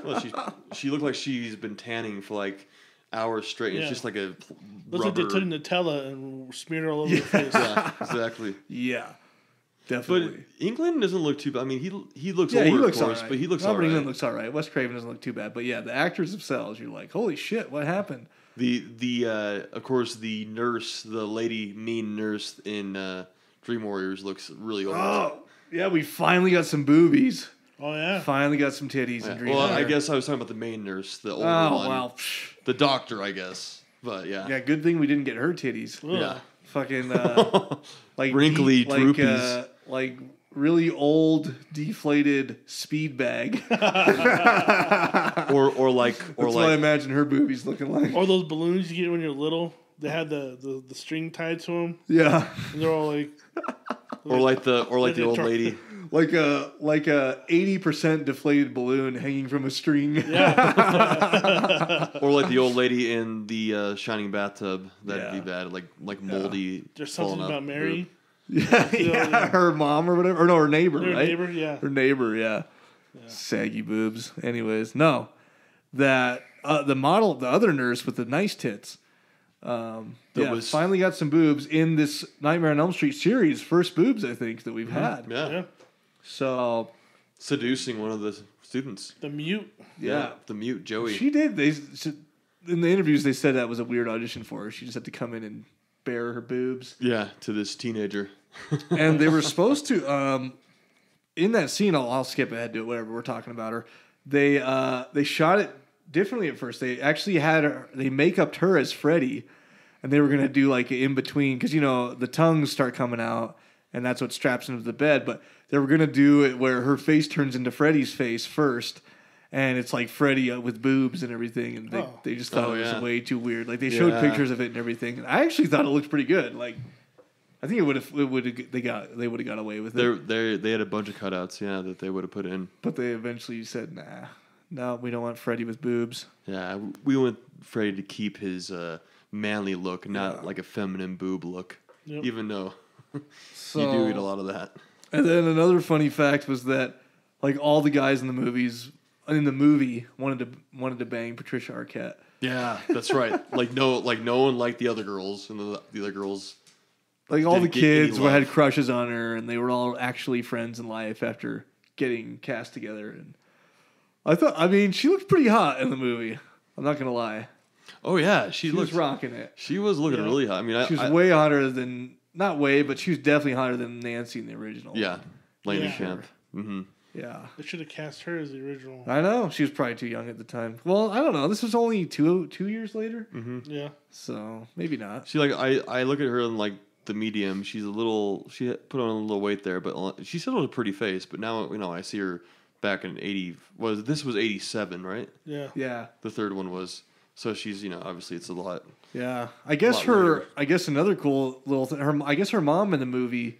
Well, she looked like she's been tanning for like hours straight. Yeah. It's just like a Looks like rubber. they took Nutella and smeared it all over her face. Yeah, exactly. Yeah, But definitely. England doesn't look too bad. I mean, he looks Yeah, older, he looks of all course, right. but he looks Robert all right. Englund looks all right. Wes Craven doesn't look too bad, but yeah, the actors themselves, you're like, holy shit, what happened? The of course the nurse, the lady mean nurse in Dream Warriors looks really old. Oh, yeah, we finally got some boobies. Oh yeah. Finally got some titties Yeah. and Dream Well, I Warrior. guess I was talking about the main nurse, the older Oh one, well, psh. the doctor, I guess. But yeah, Yeah, good thing we didn't get her titties. Ugh. yeah. Fucking like Wrinkly like, droopies. like really old deflated speed bag. or like That's what I imagine her boobies looking like. Or those balloons you get when you're little. They had the string tied to them. Yeah, And they're all like. like the old lady. like a 80% deflated balloon hanging from a string. Yeah. Or like the old lady in the Shining bathtub. That'd Yeah. be bad. Like moldy. There's something falling about out Mary. boob. yeah, her mom or whatever, or no, her neighbor, Her right? neighbor, yeah. Her neighbor, yeah. Saggy boobs. Anyways, no, that the model, the other nurse with the nice tits, finally got some boobs in this Nightmare on Elm Street series. First boobs, I think, that we've had. Yeah. Yeah. So Seducing one of the students. The mute. yeah, The mute Joey. she did. In the interviews, they said that was a weird audition for her. She just had to come in and bare her boobs. Yeah, to this teenager. And they were supposed to in that scene. I'll skip ahead to it. Whatever, we're talking about her. They shot it differently at first. They actually had her. They make-upped her as Freddy, and they were gonna do like an in between because the tongues start coming out, and that's what straps into the bed. But they were gonna do it where her face turns into Freddy's face first. And it's like Freddy with boobs and everything, and they just thought it was way too weird. Like they showed Yeah. pictures of it and everything, and I actually thought it looked pretty good. Like I think they would have got away with it, They had a bunch of cutouts, yeah, that they would have put in. but they eventually said, "Nah, no, we don't want Freddy with boobs." Yeah, we want Freddy to keep his manly look, not like a feminine boob look. Yep. Even though So, you do eat a lot of that. And then another funny fact was that like all the guys in the movie wanted to bang Patricia Arquette. Yeah, that's right. no one liked the other girls, and the other girls. Like all the Didn't get any kids love. had crushes on her, and they were all actually friends in life after getting cast together. And I mean, she looked pretty hot in the movie. I'm not gonna lie, Oh yeah, she was rocking it. She was looking really hot. I mean, She was way hotter than not way, but she was definitely hotter than Nancy in the original. Yeah, Lady Yeah. Camp. Mm-hmm. yeah. They should have cast her as the original. I know she was probably too young at the time. Well, I don't know. This was only two years later, Yeah. so maybe not. She I look at her in like the medium. She put on a little weight there, but she still has a pretty face. But now I see her back in 80. This was 87, right? Yeah. Yeah, The third one was. So she's obviously it's a lot. yeah. I guess lot her. later. I guess another cool little thing. I guess her mom in the movie,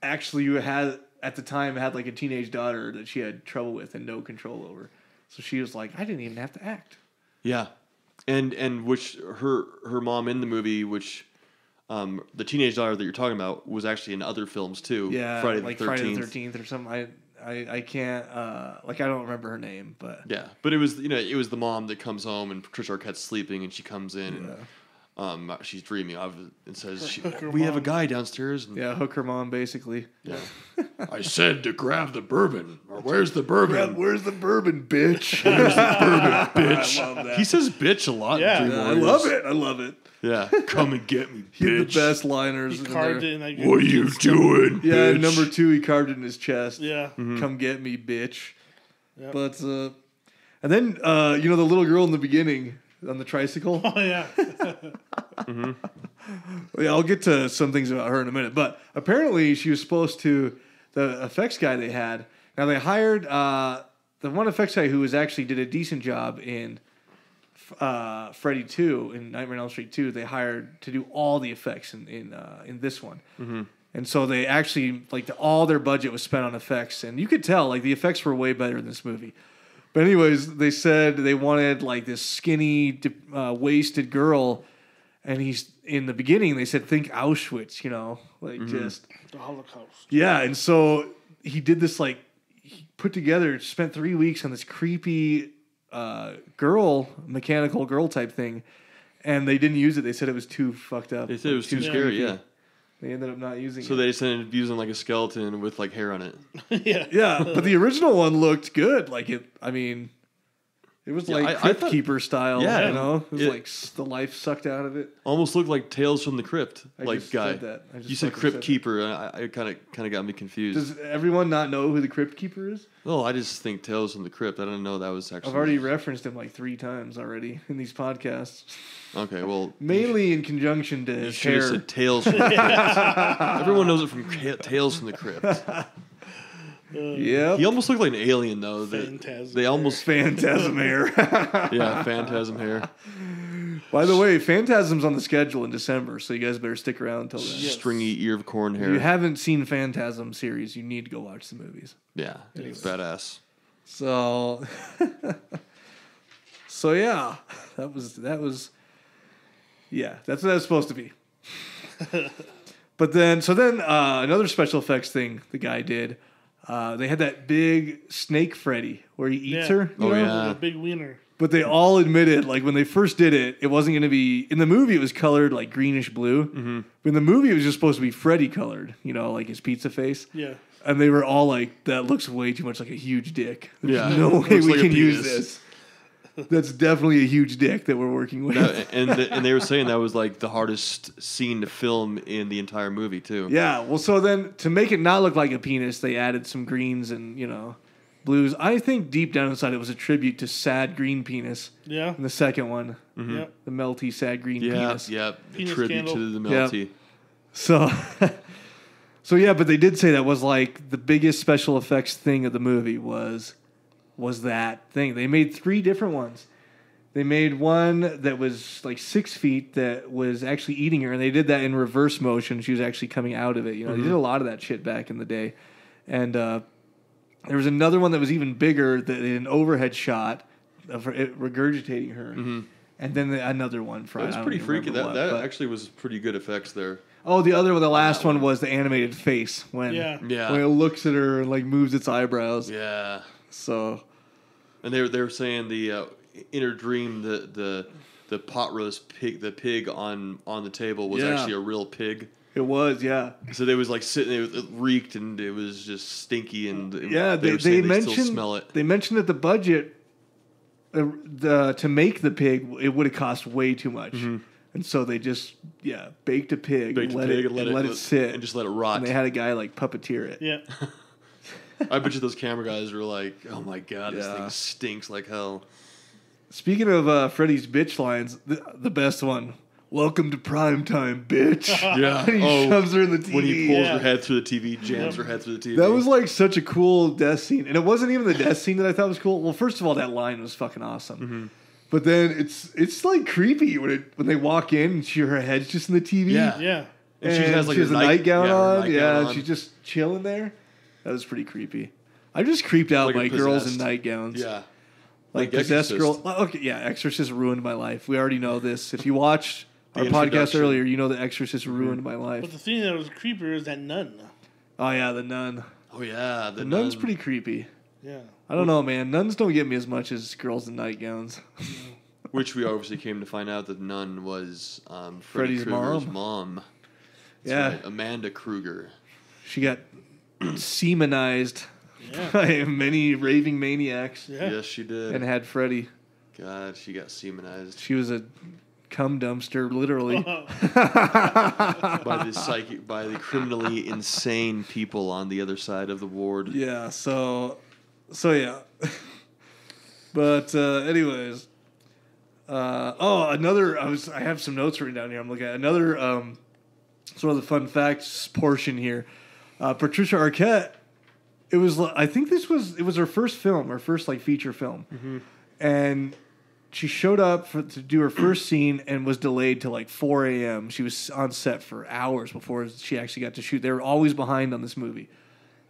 actually had at the time had like a teenage daughter that she had trouble with and no control over. So she was like, I didn't even have to act. Yeah, and which her mom in the movie, which the teenage daughter that you're talking about was actually in other films too. Yeah, Friday like the 13th. Friday the 13th or something. I can't I don't remember her name, but Yeah, but it was it was the mom that comes home and Patricia Arquette's sleeping and she comes in. And, she's dreaming of it and says, Her "We have a mom. guy downstairs." And, Yeah, hook her mom basically. yeah. I said to grab the bourbon. Or where's the bourbon? Where's the bourbon, bitch? Bitch. I love that. He says "bitch" a lot. Yeah. in Dream I Warriors. love it. I love it. Yeah, come and get me, He had bitch. the best liners. He in carved there. it in like What are you doing, Yeah, bitch? number 2, he carved it in his chest. Yeah. Come get me, bitch. Yep. But and then the little girl in the beginning on the tricycle. Oh yeah. Yeah, I'll get to some things about her in a minute. But apparently, she was supposed to. The effects guy they had. Now they hired the one effects guy who did a decent job in Freddy 2 in Nightmare on Elm Street 2. They hired to do all the effects in this one. Mm-hmm. And so they actually all their budget was spent on effects, and you could tell the effects were way better in this movie. But anyways, they said they wanted this skinny, wasted girl, and he's in the beginning. They said think Auschwitz, just The Holocaust. yeah. And so he did this he put together, spent 3 weeks on this creepy mechanical girl type thing, and they didn't use it. They said it was too fucked up. They said it was too Yeah. scary. Yeah. They ended up not using So it. they just ended up using a skeleton with hair on it. Yeah. Yeah, but the original one looked good. It was Yeah, I Crypt thought- Keeper style. Yeah, It was it- the life sucked out of it. Almost looked like Tales from the Crypt, I just guy. said that. I just You said fucking Crypt said that. Keeper, and I kind of got me confused. Does everyone not know who the Crypt Keeper is? Oh, I just think Tales from the Crypt. I didn't know that was actually. I've already referenced him 3 times already in these podcasts. Okay, well. Mainly in conjunction to You his should have hair. said Tales from the Crypt. Everyone knows it from Tales from the Crypt. Yep. He almost looked like an alien, though. Phantasm They almost. Phantasm hair. Yeah, Phantasm hair. By the way, Phantasm's on the schedule in December, so you guys better stick around until then. Yes. Stringy ear of corn If hair. you haven't seen Phantasm series, you need to go watch the movies. Yeah, it's badass. So, yeah, that was, yeah, that's what that was supposed to be. But then another special effects thing the guy did. They had that big snake Freddy where he eats her. Oh, yeah. A big wiener. But they all admitted, when they first did it, it wasn't going to be... In the movie, it was colored, greenish blue. Mm-hmm. But in the movie, it was just supposed to be Freddy colored, his pizza face. Yeah. And they were all that looks way too much like a huge dick. There's Yeah. no way Looks we like a can use penis. this. That's definitely a huge dick that we're working with. And they were saying that was the hardest scene to film in the entire movie too. Yeah, well, so then to make it not look like a penis, they added some greens and, blues. I think deep down inside it was a tribute to Sad Green Penis Yeah. in the second one. Yep. The melty, sad green Yeah, penis. yeah. Penis Tribute candle. to the Yep. melty. So, yeah, but they did say that was the biggest special effects thing of the movie was that thing. They made 3 different ones. They made one that was 6 feet that was actually eating her, and they did that in reverse motion. She was actually coming out of it. They did a lot of that shit back in the day. And there was another one that was even bigger that did an overhead shot of it regurgitating her. Mm-hmm. And then another one for It was I don't pretty even freaky. remember That what, but- actually was pretty good effects there. Oh, the last one was the animated face when Yeah. Yeah. when it looks at her and moves its eyebrows. Yeah. So And they were saying the inner dream, the pot roast pig, the pig on the table was Yeah. actually a real pig. it was, yeah. So they was sitting there, it reeked and it was just stinky and Yeah, they were they saying mentioned still smell it. They mentioned that the budget to make the pig it would have cost way too much. And so they just baked a pig, Baked and a pig and let it sit and just let it rot. And they had a guy puppeteer it. Yeah. I bet you those camera guys were like, "Oh my god, this Yeah. thing stinks like hell." Speaking of Freddy's bitch lines, the best one. Welcome to primetime, bitch. Yeah. And he shoves her in the TV. When he pulls Yeah. her head through the TV, jams her head through the TV. That was such a cool death scene. And it wasn't even the death scene that I thought was cool. Well, first of all, that line was fucking awesome. Mm-hmm. But then it's creepy when they walk in and her head's just in the TV. Yeah. Yeah. And she has, she has a her nightgown her on. nightgown Yeah, on. and she's just chilling there. That was pretty creepy. I'm just creeped out Like a by girls in possessed. nightgowns. Yeah. Like possessed girl. Well, okay, yeah, Exorcist ruined my life. We already know this. If you watched The our podcast introduction. earlier, you know that Exorcist ruined my But life. the thing that was creepier is that nun. Oh yeah, the nun. Oh yeah, The nun's pretty creepy. Yeah. I don't know, man. Nuns don't get me as much as girls in nightgowns. Which we obviously came to find out that Nun was Freddy's Krueger's mom. mom. That's Yeah. right, Amanda Krueger. She got semenized Yeah. by many raving maniacs Yeah. Yes, she did. and had Freddy. God, she got semenized She was a cum dumpster, literally. by the criminally insane people on the other side of the ward. Yeah, so yeah. But anyways, another. I have some notes written down here. I'm looking at another sort of the fun facts portion here. Patricia Arquette. I think it was her first film, her first like feature film, and she showed up to do her first scene and was delayed till like 4 a.m. She was on set for hours before she actually got to shoot. They were always behind on this movie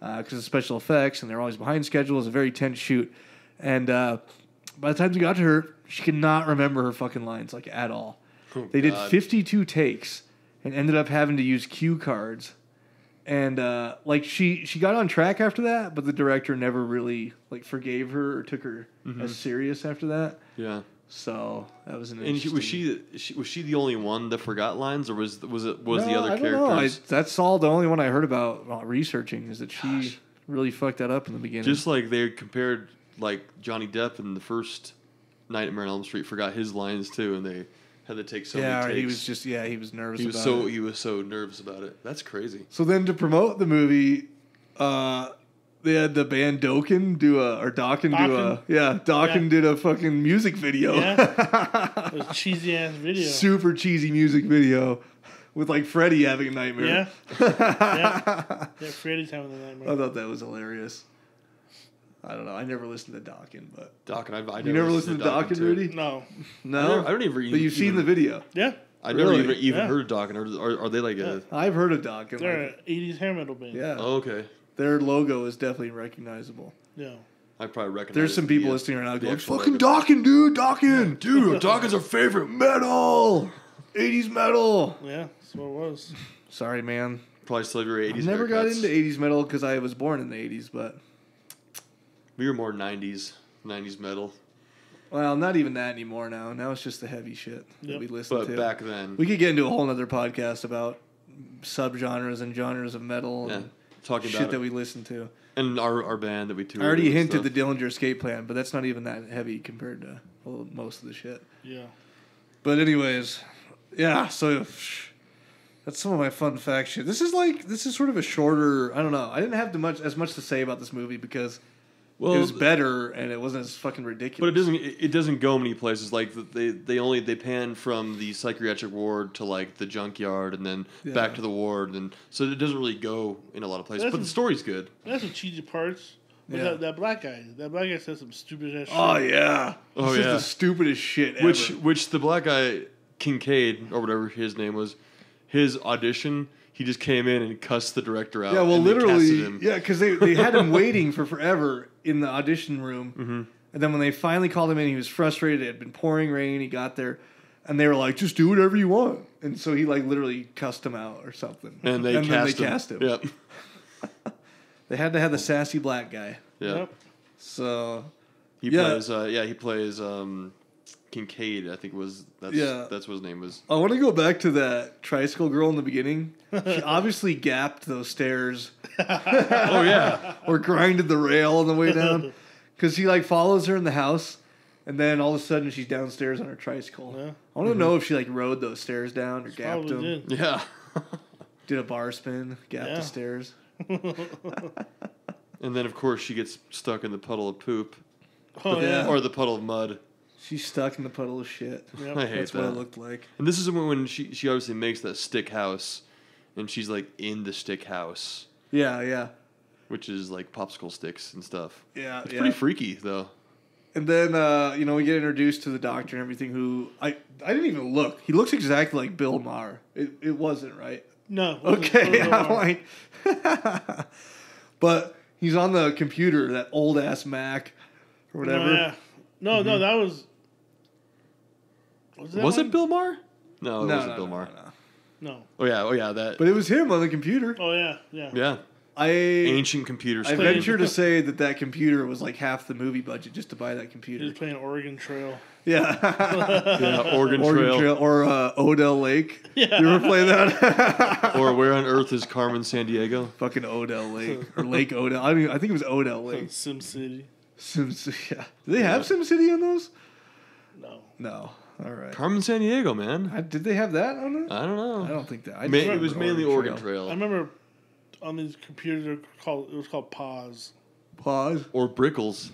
because of special effects, and they're always behind schedule. It was a very tense shoot. And by the time we got to her, she could not remember her fucking lines, like, at all. Oh, they did God. 52 takes and ended up having to use cue cards. And, she got on track after that, but the director never really, forgave her or took her as serious after that. Yeah. So that was an And interesting... was she the only one that forgot lines, or was the other I characters? don't know. That's all the only one I heard about while researching is that she really fucked that up in the beginning. Just like they compared, Johnny Depp in the first Nightmare on Elm Street forgot his lines too, and they had to take so many takes. He was nervous He was about it. he was so nervous about it. That's crazy. So then to promote the movie, they had the band Dokken did a fucking music video. Yeah. It was a cheesy ass video. Super cheesy music video with Freddy having a nightmare. Yeah. Yeah, Freddy's having a nightmare. I thought that was hilarious. I don't know. I never listened to Dokken, but Dokken, I you never listened to Dokken, too. Rudy? No. No, I don't even. But you've seen the video. Yeah. I never Really? even Yeah. heard of Dokken. Are they like a? I've heard of Dokken. They're an 80s hair metal band. Yeah, Oh, okay. their logo is definitely recognizable. Yeah. I probably recognize. There's some people the, listening right now the going, actual "Fucking logo. Dokken, dude, Dokken, Dude, Dokken's our favorite. metal, 80s metal." Yeah, that's what it was. Sorry, man. Probably still have your 80s. I never got haircuts. into 80s metal because I was born in the 80s, but We were more 90s metal. well, not even that anymore now. Now it's just the heavy shit that Yep. we listen But to. back then, We could get into a whole other podcast about subgenres and genres of metal yeah, and talking shit about that it. we listen to. And our band that we toured. I already with and hinted stuff. the Dillinger Escape Plan, but that's not even that heavy compared to most of the shit. Yeah. But anyways, yeah. So that's some of my fun fact shit. This is sort of a shorter. I don't know. I didn't have as much to say about this movie because it was better and it wasn't as fucking ridiculous. But it doesn't go many places. Like they pan from the psychiatric ward to the junkyard and then back to the ward, and so it doesn't really go in a lot of places. That's But the story's good. That's some cheesy parts. But Yeah. that black guy. That black guy said some stupid ass shit. Oh yeah. Oh, This yeah. is the stupidest shit ever. Which the black guy Kincaid or whatever his name was, his audition. He just came in and cussed the director out. Yeah, well, and they casted literally, him. yeah, because they had him waiting for forever in the audition room. And then when they finally called him in, he was frustrated. It had been pouring rain. He got there, and they were like, "Just do whatever you want." And so he literally cussed him out or something. And then they cast cast him. Yep. They had to have the sassy black guy. Yeah. Yep. So He Yeah. plays Kincaid, I think that's Yeah. that's what his name was. I want to go back to that tricycle girl in the beginning. She obviously gapped those stairs Oh yeah. or grinded the rail on the way down because he follows her in the house, and then all of a sudden she's downstairs on her tricycle. Yeah. I want to know if she rode those stairs down or gapped them. Probably did. Yeah. Did a bar spin, gapped Yeah. the stairs. And then of course she gets stuck in the puddle of poop. Oh, yeah. Or the puddle of mud. She's stuck in the puddle of shit. Yep. I hate That's that. what it looked like. And this is when she obviously makes that stick house, and she's in the stick house, Yeah, yeah, which is popsicle sticks and stuff. yeah. It's yeah. pretty freaky though. And then we get introduced to the doctor and everything. Who I didn't even look. He looks exactly like Bill Maher. It wasn't right. No. Okay, It I'm wasn't- like, but he's on the computer, that old ass Mac or whatever. No, yeah. No, that was. Was, that Was one? it Bill Maher? No, it No, wasn't no, Bill no, Maher. no. No. Oh yeah, that. But it was him on the computer. Oh, yeah. Yeah. Yeah. ancient computer. I venture to say that computer was like half the movie budget just to buy that He computer. was playing Oregon Trail. Yeah. Yeah, Oregon Trail. Or Odell Lake. Yeah. You ever play that? Or Where on Earth is Carmen Sandiego? Fucking Odell Lake. Or Lake Odell. I think it was Odell Lake. Sim City. Yeah. Do they have SimCity on those? No. No. All right. Carmen Sandiego, man. Did they have that on it? I don't know. I don't think that. It was mainly Oregon Trail. I remember on these computers it was called Pause. Pause. Or Brickles.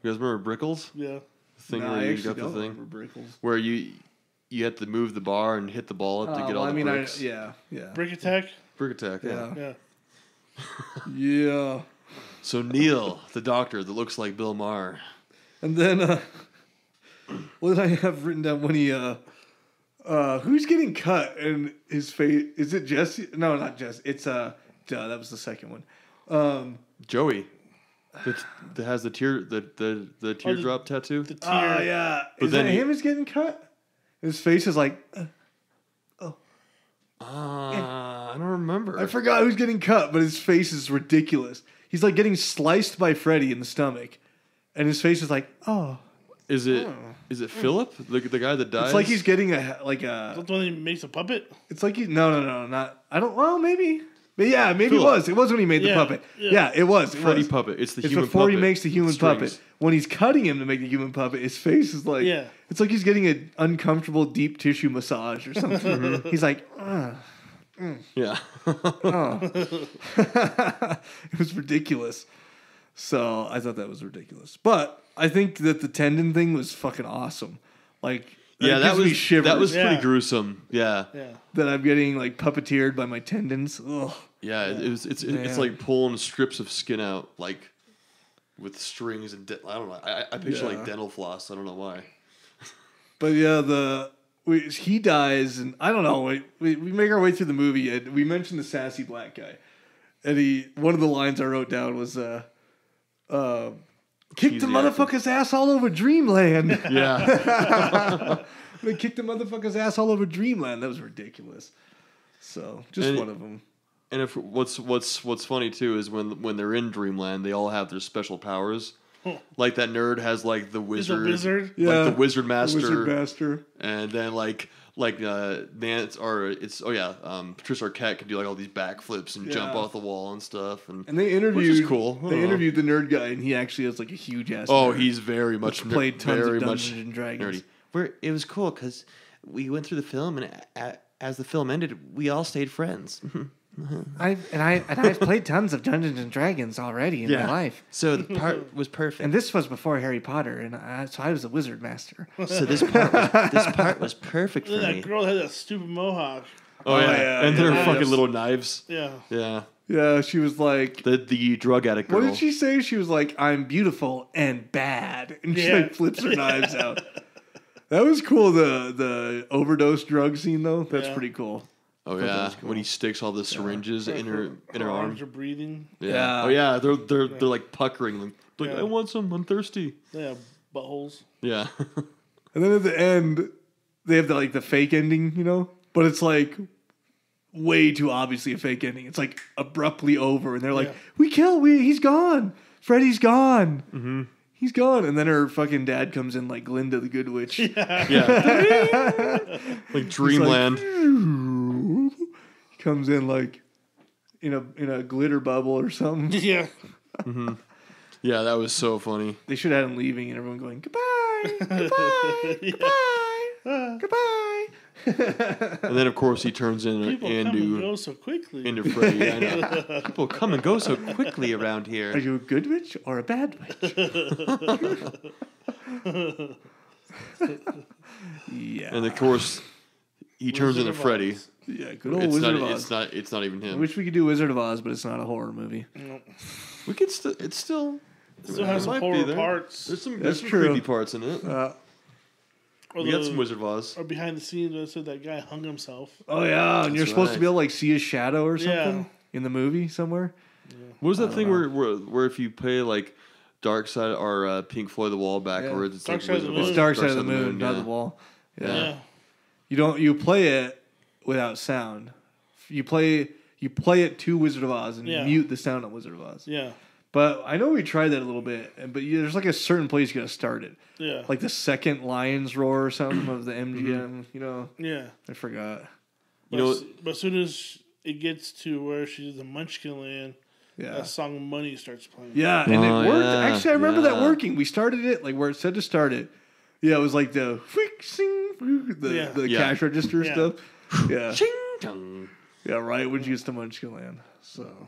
You guys remember Brickles? Yeah. The thing No, where I you actually got the don't thing remember Brickles. where you had to move the bar and hit the ball up to get all the bricks. Yeah. Brick Attack. Brick Attack. Yeah. Yeah. Yeah. So Neil, the doctor that looks like Bill Maher. And then, what did I have written down when he, who's getting cut and his face, is it Jesse? No, not Jesse. It's, that was the second one. Joey. That has the teardrop tattoo. The Oh, tear. yeah. But Is then that him is getting cut? His face is like, I don't remember. I forgot who's getting cut, but his face is ridiculous. He's like getting sliced by Freddy in the stomach. And his face is like, oh. Is it Philip, the guy that dies? It's like he's getting Is that the one that makes a puppet? It's like no, not. I don't. Well, maybe. But yeah, maybe Philip. it was. It was when he made the puppet. Yeah, it was. Freddy puppet. It's the It's human before puppet. he makes the human Strings. puppet. When he's cutting him to make the human puppet, his face is like. Yeah. It's like he's getting an uncomfortable deep tissue massage or something. He's like, Yeah. it was ridiculous. So I thought that was ridiculous. But I think that the tendon thing was fucking awesome. Like. Yeah, it that gives me was shivers. that was pretty Yeah. gruesome. Yeah. Yeah. That I'm getting like puppeteered by my tendons. Ugh. Yeah, it's Man. like pulling strips of skin out like with strings and I don't know. I picture Yeah. like dental floss. I don't know why. But yeah, he dies, and I don't know. We make our way through the movie, and we mentioned the sassy black guy, and one of the lines I wrote down was, "Kick Cheesy the motherfucker's ass all over Dreamland." Yeah. They kicked the motherfucker's ass all over Dreamland. That was ridiculous. So just And- one of them. And if what's funny too is when they're in Dreamland, they all have their special powers. Like that nerd has like the He's a wizard, wizard. Yeah, like the wizard master, Wizard Master. and then Patricia Arquette can do like all these backflips and jump Yeah. off the wall and stuff, and And they which interviewed. is cool. I They don't know. interviewed the nerd guy, and he actually has like a huge ass. Oh, nerd. he's very much played tons very of much Dungeons and Dragons. nerdy. It was cool because we went through the film, and as the film ended, we all stayed friends. I've played tons of Dungeons and Dragons already in my life, So the part was perfect. and this was before Harry Potter, and so I was a wizard master. So this part was perfect And for then me. that girl had that stupid mohawk. Oh yeah, and their yeah. fucking little knives. Yeah. Yeah, Yeah, she was like. the drug addict girl. What did she say? She was like, "I'm beautiful and bad," and she Yeah. like flips her knives out. That was cool. The overdose drug scene though, that's Yeah. pretty cool. Oh that yeah, was cool. when he sticks all the syringes in her arm. arms are breathing. Yeah. Yeah. Oh yeah, they're like puckering. Like Yeah. I want some. I'm thirsty. They have buttholes. Yeah. And then at the end, they have the fake ending, you know, but it's like way too obviously a fake ending. It's like abruptly over, and they're like, Yeah. he's gone. Freddy's gone. Mm-hmm. He's gone. And then her fucking dad comes in like Glinda the Good Witch. Yeah. Like Dreamland. He comes in like in a glitter bubble or something. Yeah. Yeah, that was so funny. They should have had him leaving and everyone going, goodbye, goodbye, goodbye, goodbye. And then of course he turns People come and into go so quickly. Freddy. I know. People come and go so quickly around Are here. you a good witch or a bad witch? Yeah. And of course he turns Wizard into of Freddy. Oz. Yeah, good old It's Wizard not. of Oz. It's not even I him. wish we could do Wizard of Oz, but it's not a horror movie. We could still. It's still. Still has some might be horror there. parts. There's some That's some true. creepy parts in it. Or We got some Wizard of Oz. Or behind the scenes when it said that guy hung himself. Oh yeah, and you're That's supposed to right. be able to like see his shadow or Yeah. something in the movie somewhere. What was that thing where if you play like Dark Side or Pink Floyd the Wall backwards, it's Dark like Side of the Wizard Moon. It's Oz. Dark Side of the Moon, not yeah. the wall. Yeah. You play it without sound. You you play it to Wizard of Oz and Yeah. mute the sound on Wizard of Oz. Yeah. But I know we tried that a little bit, but there's like a certain place you got to start it. Yeah. Like the second Lion's Roar or something of the MGM, you know? Yeah. I forgot. But as soon as it gets to where she's in Munchkin Land, Yeah. that song Money starts playing. Yeah, and it worked. yeah, Actually, I remember that yeah. working. We started it like where it said to start it. Yeah, it was like the the Yeah. cash register Yeah. stuff. Yeah. Ching chong. Yeah, right when she gets to Munchkin Land. So,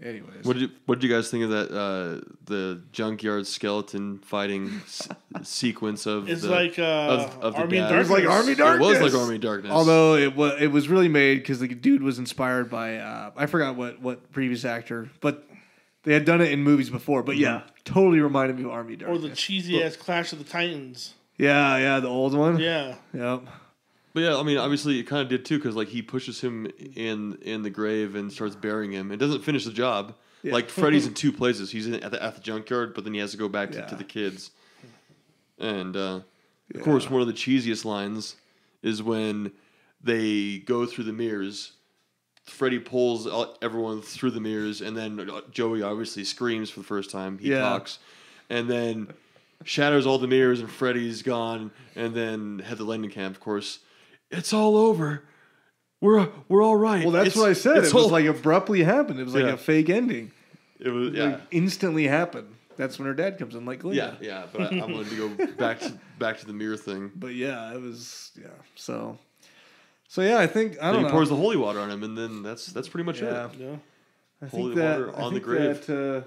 anyways. What did you guys think of that? The junkyard skeleton fighting sequence of It's the, like of the Army of dad. It was like Army Darkness. It was like Army Darkness. Although it was really made because the dude was inspired by I forgot what previous actor, but they had done it in movies before. But yeah, totally reminded me of Army or Darkness. the cheesy ass Clash of the Titans. Yeah, the old one. Yeah. Yep. But yeah, I mean, obviously it kind of did too, because like he pushes him in the grave and starts burying him. It doesn't finish the job. Yeah. Like Freddy's in two places. He's at the junkyard, but then he has to go back to the kids. And of course, one of the cheesiest lines is when they go through the mirrors. Freddy pulls everyone through the mirrors, and then Joey obviously screams for the first time. He talks, and then shatters all the mirrors, and Freddy's gone. And then Heather Langenkamp, of course, it's all over. We're all right. Well, that's what I said. It was all like abruptly happened. It was like a fake ending. It was Like instantly happened. That's when her dad comes in, like Glinda. yeah. But I wanted to go back to the mirror thing. But yeah, it was So yeah, I think I Then don't he know. pours the holy water on him, and then that's pretty much Yeah. it. Yeah. I holy think that water on I the think grave. that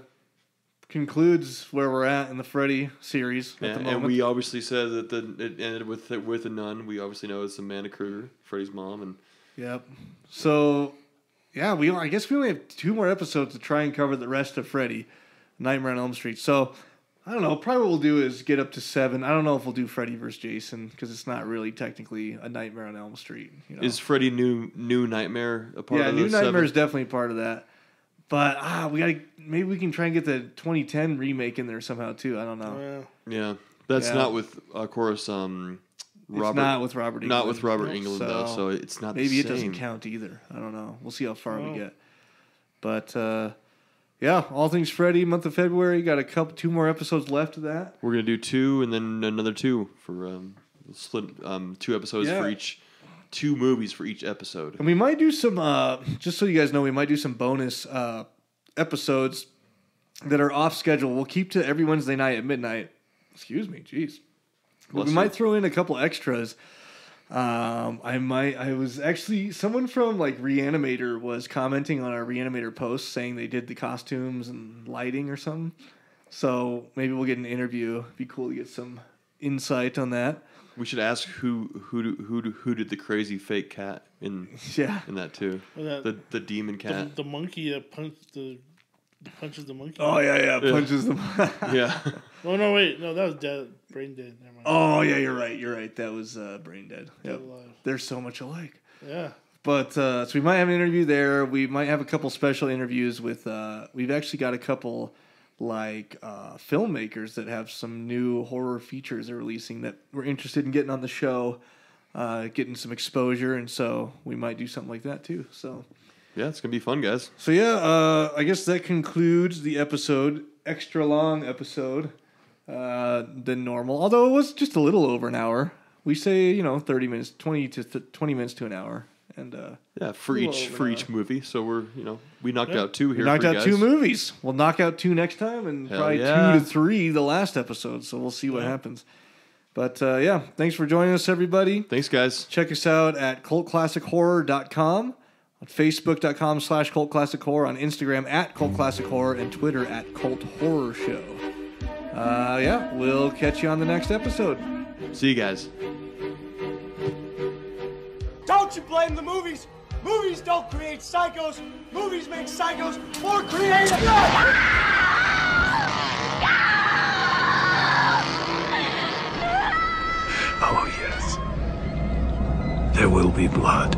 concludes where we're at in the Freddy series at the moment. And we obviously said that it ended with a nun. We obviously know it's Amanda Kruger, Freddy's mom, and Yep. So yeah, I guess we only have 2 more episodes to try and cover the rest of Freddy, Nightmare on Elm Street. So I don't know. Probably what we'll do is get up to 7. I don't know if we'll do Freddy vs. Jason because it's not really technically a Nightmare on Elm Street. You know? is Freddy new Nightmare a part of New the Nightmare 7? is definitely part of that. But maybe we can try and get the 2010 remake in there somehow too. I don't know. Yeah, that's Yeah. not with, of course, Robert. It's not with Robert Englund. Not with Robert Englund though, so it's not. Maybe the it doesn't same. count either. I don't know. We'll see how far we get. But yeah, all things Freddy, month of February. Got 2 more episodes left of that. We're gonna do 2 and then another 2 for we'll split 2 episodes for each. 2 movies for each episode. And we might do some, just so you guys know, we might do some bonus episodes that are off schedule. We'll keep to every Wednesday night at midnight. Excuse me, jeez. But we might throw in a couple extras. I was actually, someone from like Reanimator was commenting on our Reanimator post saying they did the costumes and lighting or something. So maybe we'll get an interview. It'd be cool to get some insight on that. We should ask who did the crazy fake cat in that too. The demon cat. The monkey that punches the monkey. Oh yeah, punches them. Yeah. Oh no, wait, no, that was dead. Brain dead. Never mind. Oh yeah, you're right. That was Brain Dead. Yep. Alive. They're so much alike. Yeah. But so we might have an interview there. We might have a couple special interviews with. We've actually got a couple filmmakers that have some new horror features they're releasing that we're interested in getting on the show, getting some exposure, and so we might do something like that too. So yeah, it's gonna be fun, guys. So yeah, I guess that concludes the episode. Extra long episode than normal, although it was just a little over an hour. We say 30 minutes, 20 minutes to an hour, and for each movie. So we knocked out 2 here. Knocked for out you 2 guys. movies. We'll knock out 2 next time, and Hell probably yeah. 2 to 3 the last episode. So we'll see what happens. But yeah, thanks for joining us, everybody. Thanks, guys. Check us out at cultclassichorror.com, on Facebook.com/cultclassichorror, on Instagram at cultclassichorror, and Twitter at culthorrorshow. Yeah, we'll catch you on the next episode. See you guys. Don't you blame the movies. Movies don't create psychos. Movies make psychos more creative. Oh, yes. There will be blood.